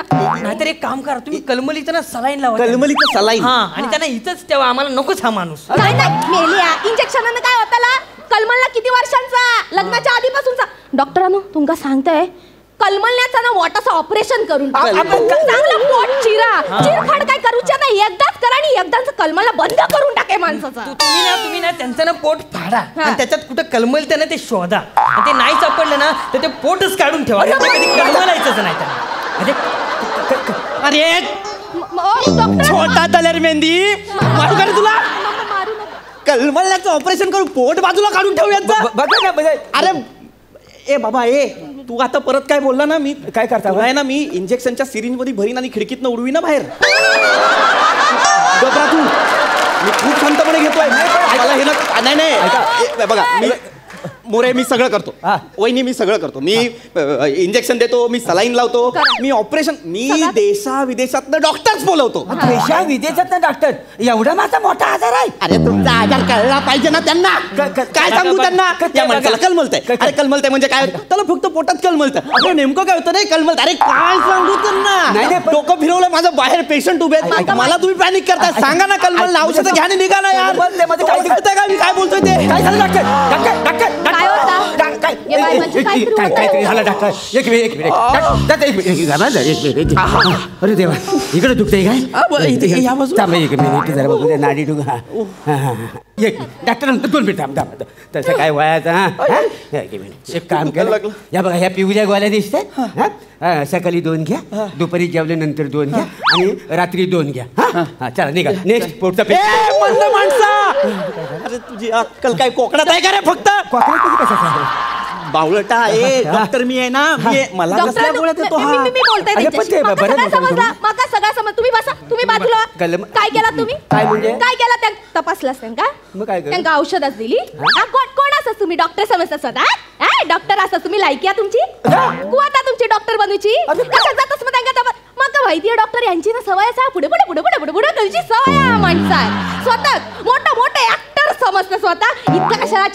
Speaker 10: नाहीतर एक काम करा, तुम्ही कलमलीचं ना सलाईन लावा.
Speaker 9: कलमलीचं सलाईन?
Speaker 10: हा, आणि त्यांना इथंच ठेवा, आम्हाला नकोच हा माणूस.
Speaker 8: नाही नाही मेलिया, इंजेक्शनानं काय होताला? कलमलला किती वर्षांचा? लग्नाच्या आधीपासूनचा. डॉक्टरांनो तुमका सांगताय कलमलण्याचा ना मोठाचं ऑपरेशन करून चांगलं पोट चिरा चिरफाड काय करूच्या नाही, एकदाच करा आणि एकदाच कलमलला बंद करून टाके माणसाचा.
Speaker 10: तुम्ही ना त्यांचं ना पोट फाडा आणि त्याच्यात कुठं कलमल ना ते शोधा. आणि ते नाही सापडलं ना तर ते पोटच काढून ठेवा. कधी कलमलायचंच नाही त्यांना.
Speaker 9: अरे छोटा तलर मेहंदी मारू का रे तुला? कलमलण्याचं ऑपरेशन करून पोट बाजूला काढून ठेवूयात.
Speaker 2: बघा ना बघा.
Speaker 9: अरे ए बाबा ए, तू आता परत काय बोलला ना, मी
Speaker 2: काय करता
Speaker 9: आहे ना, मी इंजेक्शनच्या सिरिंज मध्ये भरीन आणि खिडकीतनं उडवी ना बाहेर. गबरा तू, मी खूप शांतपणे घेतोय. मला हे ना, नाही नाही बघा मी मोरे मी सगळं करतो. वहिनी मी सगळं करतो. मी इंजेक्शन देतो, मी सलाईन लावतो, मी ऑपरेशन, मी देशा विदेशातनं डॉक्टर्स बोलवतो.
Speaker 2: देशा विदेशात डॉक्टर, एवढा माझा मोठा आजार आहे.
Speaker 9: अरे तुमचा आजार कळला पाहिजे ना त्यांना. काय सांगू त्यांना? या माणसाला कलमलतंय. अरे कलमलतंय म्हणजे काय? त्याला फक्त पोटात कलमलतं. अरे नेमकं काय होतं? नाही कलमलत. अरे काय सांगू त्यांना? नाही डोकं फिरवलं माझं, बाहेर पेशंट उभे आहेत. मला तुम्ही पॅनिक करताय. सांगा ना कलमल औषधं घ्या आणि निघा ना यार. काय कळतंय का मी काय बोलतोय ते?
Speaker 2: काय झालं डॉक्टर? डॉक्टर
Speaker 8: काय होता?
Speaker 2: काय झालं डॉक्टर? एक मिनिट अरे देवा, इकडे दुखतंय काय? एक मिनिट जरा बघू नाडी डुग. एक डॉक्टर 2 मिनिट थांब. तसं काय वयाचा. एक मिनिट, एक काम कर. या बघा ह्या पिवळ्या गोळ्या दिसतात. सकाळी 2 घ्या, दुपारी जेवल्यानंतर 2 घ्या आणि रात्री 2 घ्या. हा चला निघा. नेक्स्ट पोटचा
Speaker 9: मंद माणसा. अरे तुझी अक्कल काय कोकणात आहे का रे? फक्त बावळटा आहे. डॉक्टर मी आहे ना, मला कसल्या गोळ्या देतो हा?
Speaker 8: मी बोलते माका सगळं समज. तुम्ही बसा, तुम्ही बाजूला. काय केला तुम्ही?
Speaker 2: काय म्हणजे?
Speaker 8: काय केला? त्या तपासलास त्यांका? त्यांका औषधच दिली? कोण असत तुम्ही? डॉक्टर समजता स्वतः? डॉक्टर असता तुम्ही? लायकी आहे तुमची? कुवाता तुमची डॉक्टर बनूची? कशात जातस मग त्यांका? माका माहितीये डॉक्टर यांची ना सवय असा पुढे पुढे पुढे पुढे पुढे पुढे कळची सवय आहे माणसा. स्वतः मोठं मोठं ऍक्टर समजतं स्वतः. इतकं कशाला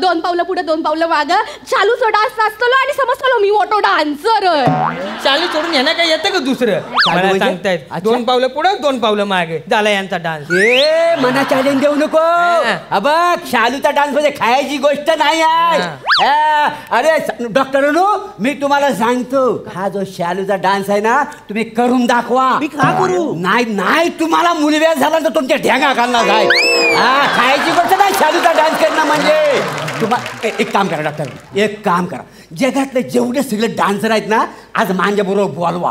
Speaker 8: 2 पावलं पुढे 2 पावलं मागं चालूच डान्स असतो आणि समजतो मी मोठो डान्सर.
Speaker 10: चालू सोडून यांना काय येतं का दुसरं? मला सांगतायत 2 पावलं पुढे 2 पावलं मागे झाला यांचा डान्स.
Speaker 2: ए मना चॅलेंज देऊ नको. बघ शालूचा डान्स म्हणजे खायची गोष्ट नाही आहे. अरे डॉक्टरांनो, मी तुम्हाला सांगतो, हा जो शालूचा डान्स आहे ना, तुम्ही करून दाखवा.
Speaker 9: मी का करू?
Speaker 2: नाही तुम्हाला मुलव्या झाला तर तुमच्या ढेंगा घालणार काय? खायची गोष्ट नाही शालूचा डान्स करणं म्हणजे. तुम्हाला एक काम करा डॉक्टर, एक काम करा. जगातले जेवढे सगळे डान्सर आहेत ना, आज माझ्या बरोबर बोलवा.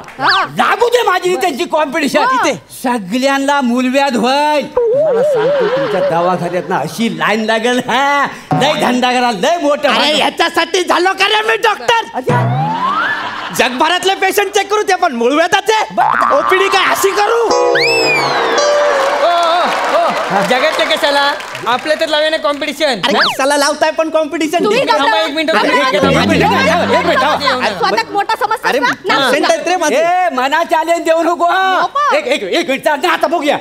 Speaker 2: लागू दे माझी त्यांची कॉम्पिटिशन. इथे सगळ्यांना मुलव्याध होईल. मला सांगतो तुमच्या दवाखान्यात ना अशी लाईन लागेल. लय धंदा करा, लय मोठं.
Speaker 9: अरे ह्याच्यासाठी झालो का रे मी डॉक्टर? जगभरातले पेशंट चेक करू ते पण मुळव्याधाचे ओपीडी काय अशी करू?
Speaker 10: जगातले कशाला? आपल्या तर लावे ना कॉम्पिटिशन.
Speaker 9: कशाला लावताय पण कॉम्पिटिशन?
Speaker 10: एक मिनिट
Speaker 8: मोठा समस्या.
Speaker 9: अरे
Speaker 2: मना चॅलेंज देऊ नको. एक मिनिट आता बघूया.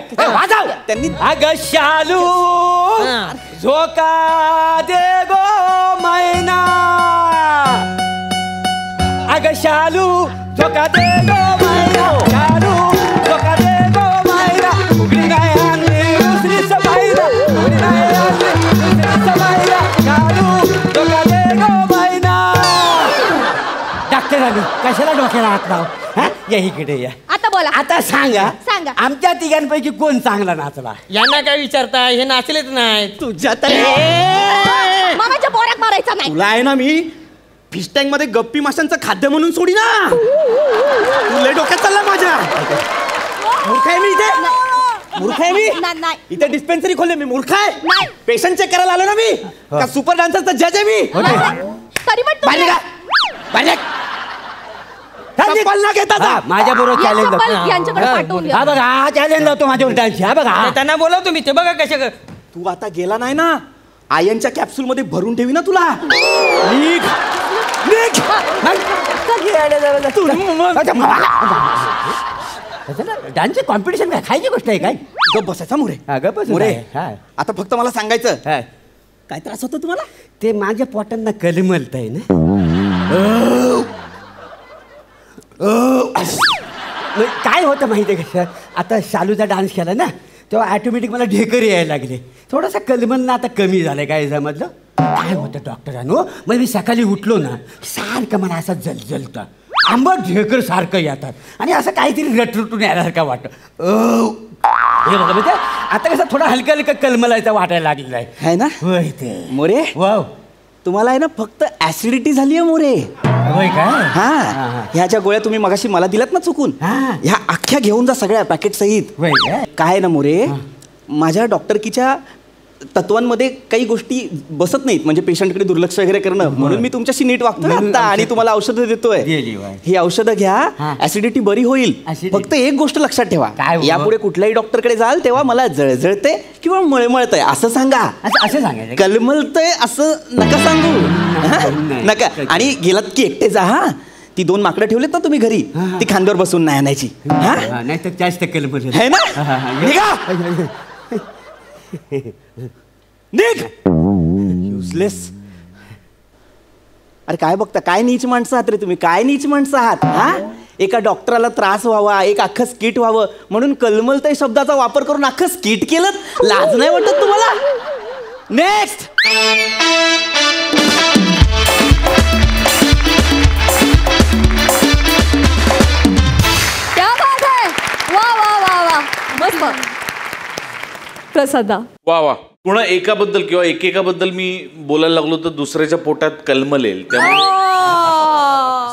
Speaker 9: त्यांनी
Speaker 2: अगं शालू झोका दे गो मैना. अगं शालू झोका दे गो मैना. शालू झोका दे गो मैना. उघडी नाही आणली दुसरी सबाईला. उघडी नाही आणली दुसरी सबाईला. शालू झोका दे गो मैना. डॉक्टर आली, कशाला डोक्याला हात लाव? या इकडे या.
Speaker 8: आता बोला.
Speaker 2: आता सांगा आमच्या तिघांपैकी कोण चांगला नाचला?
Speaker 10: यांना काय विचारताय? हे नाचलेच नाही.
Speaker 9: तुझ्या तर
Speaker 8: मामाच्या पोरात मारायचा नाही.
Speaker 9: तुला आहे ना मी फिश टँक मध्ये गप्पी माशांचं खाद्य म्हणून सोडी ना. तुला डोक्यात चालला माझ्या. मूर्ख आहे मी इथे. मूर्ख आहे मी इथे. डिस्पेन्सरी खोलले मी. मूर्ख आहे. पेशंट चेक करायला आलो ना मी. का सुपर डान्सरचा जज आहे मी?
Speaker 8: तरी पण
Speaker 2: चप्पल ना घेता जा.
Speaker 11: माझ्या बरोबर
Speaker 8: या
Speaker 11: चॅलेंज
Speaker 8: चप्पल यांच्याकडे पाठवून द्या.
Speaker 11: हा बघा हा चॅलेंज लावतो माझ्यावर डान्स. हा बघा
Speaker 10: त्यांना बोला तुम्ही ते बघा कशा
Speaker 3: तू आता गेला नाही ना, आयनच्या कॅप्सूल मध्ये भरून ठेवी ना तुला. निघ निघ.
Speaker 11: डान्सचे कॉम्पिटिशन काय खायची गोष्ट आहे काय?
Speaker 3: गप बसायचा मोरे. मोरे आता फक्त मला सांगायचं काय त्रास होतो तुम्हाला?
Speaker 11: ते माझ्या पोटांना कलमलत आहे ना. काय होतं माहिती आहे का, आता शालूचा डान्स केला ना तेव्हा ॲटोमॅटिक मला ढेकर यायला लागले. थोडासा कलमलनं आता कमी झालं. काय समजलं काय होतं डॉक्टरांनो, मग मी सकाळी उठलो ना सारखं मला असं जलजलतं, आंबट ढेकर सारखं येतात आणि असं काहीतरी रटरटून यायसारखं वाटतं. हे बघा म्हणजे आता कसं थोडा हलका हलका कलमलायचा वाटायला लागलेला आहे ना. होय ते
Speaker 3: मोरे
Speaker 11: वाव
Speaker 3: तुम्हाला आहे ना फक्त ऍसिडिटी झाली आहे मोरे.
Speaker 11: होय काय?
Speaker 3: हा ह्या ज्या गोळ्या तुम्ही मगाशी मला दिल्यात ना चुकून, ह्या अख्ख्या घेऊन जा सगळ्या पॅकेट सहित. काय ना मोरे, माझ्या डॉक्टरकीच्या तत्वांमध्ये काही गोष्टी बसत नाहीत, म्हणजे पेशंटकडे दुर्लक्ष वगैरे करणं, म्हणून मी तुमच्याशी नीट वागतोय आता आणि तुम्हाला औषधं देतोय. ही औषधं घ्या, ऍसिडिटी बरी होईल. फक्त एक गोष्ट लक्षात ठेवा, यापुढे कुठल्याही डॉक्टरकडे जाल तेव्हा मला जळजळते किंवा मळमळतंय असं सांगा.
Speaker 11: असं सांगायचं,
Speaker 3: कलमलतंय असं नका सांगू. नका. आणि गेलात की एकटे जा. हा ती 2 माकडं ठेवलेत ना तुम्ही घरी, ती खांद्यावर बसून नाही आणायची.
Speaker 11: नाही तर जास्त कलमल
Speaker 3: है ना. निघा निघ. युजलेस. अरे काय बघता, काय नीच माणसं आहात रे तुम्ही, काय नीच माणसं आहात. हा एका डॉक्टराला त्रास व्हावा, एक अख्खं स्किट व्हावं म्हणून कलमलतय शब्दाचा वापर करून अख्खं स्किट केलं. लाज नाही वाटत तुम्हाला? नेक्स्ट.
Speaker 1: क्या बात है. वा वा वा वा मस्त. प्रसादा
Speaker 6: वा वा. पुन्हा एकाबद्दल किंवा एकेकाबद्दल मी बोलायला लागलो तर दुसऱ्याच्या पोटात कलमलेल, त्यामुळे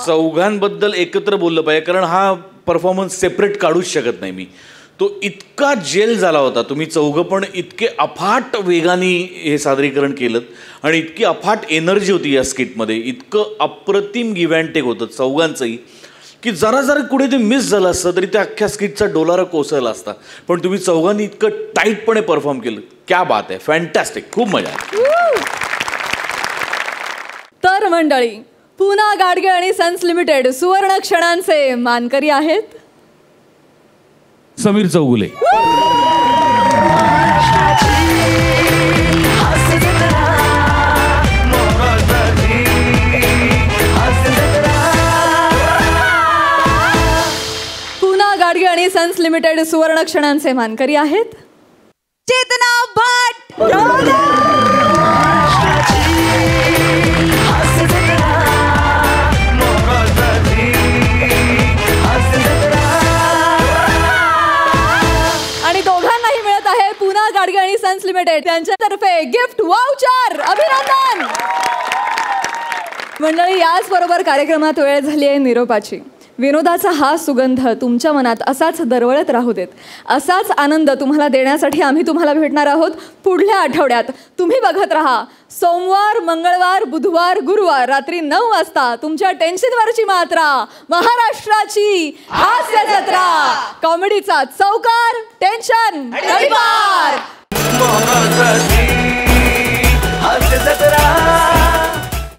Speaker 6: चौघांबद्दल एकत्र बोललं पाहिजे, कारण हा परफॉर्मन्स सेपरेट काढूच शकत नाही मी. तो इतका जेल झाला होता. तुम्ही चौघं पण इतके अफाट वेगाने हे सादरीकरण केलं आणि इतकी अफाट एनर्जी होती या स्किटमध्ये, इतकं अप्रतिम गिव्ह अँड टेक होतं चौघांचंही, की जरा कुठे ते मिस झालं असतं तरी त्या अख्ख्या स्किटचा डोलारा कोसळला असता. पण तुम्ही चौघांनी इतकं टाईटपणे परफॉर्म केलं. क्या बात आहे, फॅन्टॅस्टिक, खूप मजा आली.
Speaker 1: तर मंडळी, पुना गाडगे आणि सन्स लिमिटेड सुवर्ण क्षणांचे मानकरी आहेत
Speaker 6: समीर चौगुले.
Speaker 1: पुना गाडगे आणि सन्स लिमिटेड सुवर्ण क्षणांचे मानकरी आहेत
Speaker 5: चेतना भट.
Speaker 1: आणि दोघांनाही मिळत आहे पुना गाडगे आणि सन्स लिमिटेड त्यांच्यातर्फे गिफ्ट वाउचर. अभिनंदन. मंडळी, याच बरोबर कार्यक्रमात वेळ झाली आहे निरोपाची. विनोदाचा हा सुगंध तुमच्या मनात असाच दरवळत राहू देत. असाच आनंद तुम्हाला देण्यासाठी आम्ही तुम्हाला भेटणार आहोत पुढल्या आठवड्यात. तुम्ही बघत राहा सोमवार, मंगळवार, बुधवार, गुरुवार रात्री 9 वाजता तुमच्या टेन्शनवरची मात्रा, महाराष्ट्राची हास्य जत्रा, कॉमेडीचा चौकार, टेन्शन तडीपार.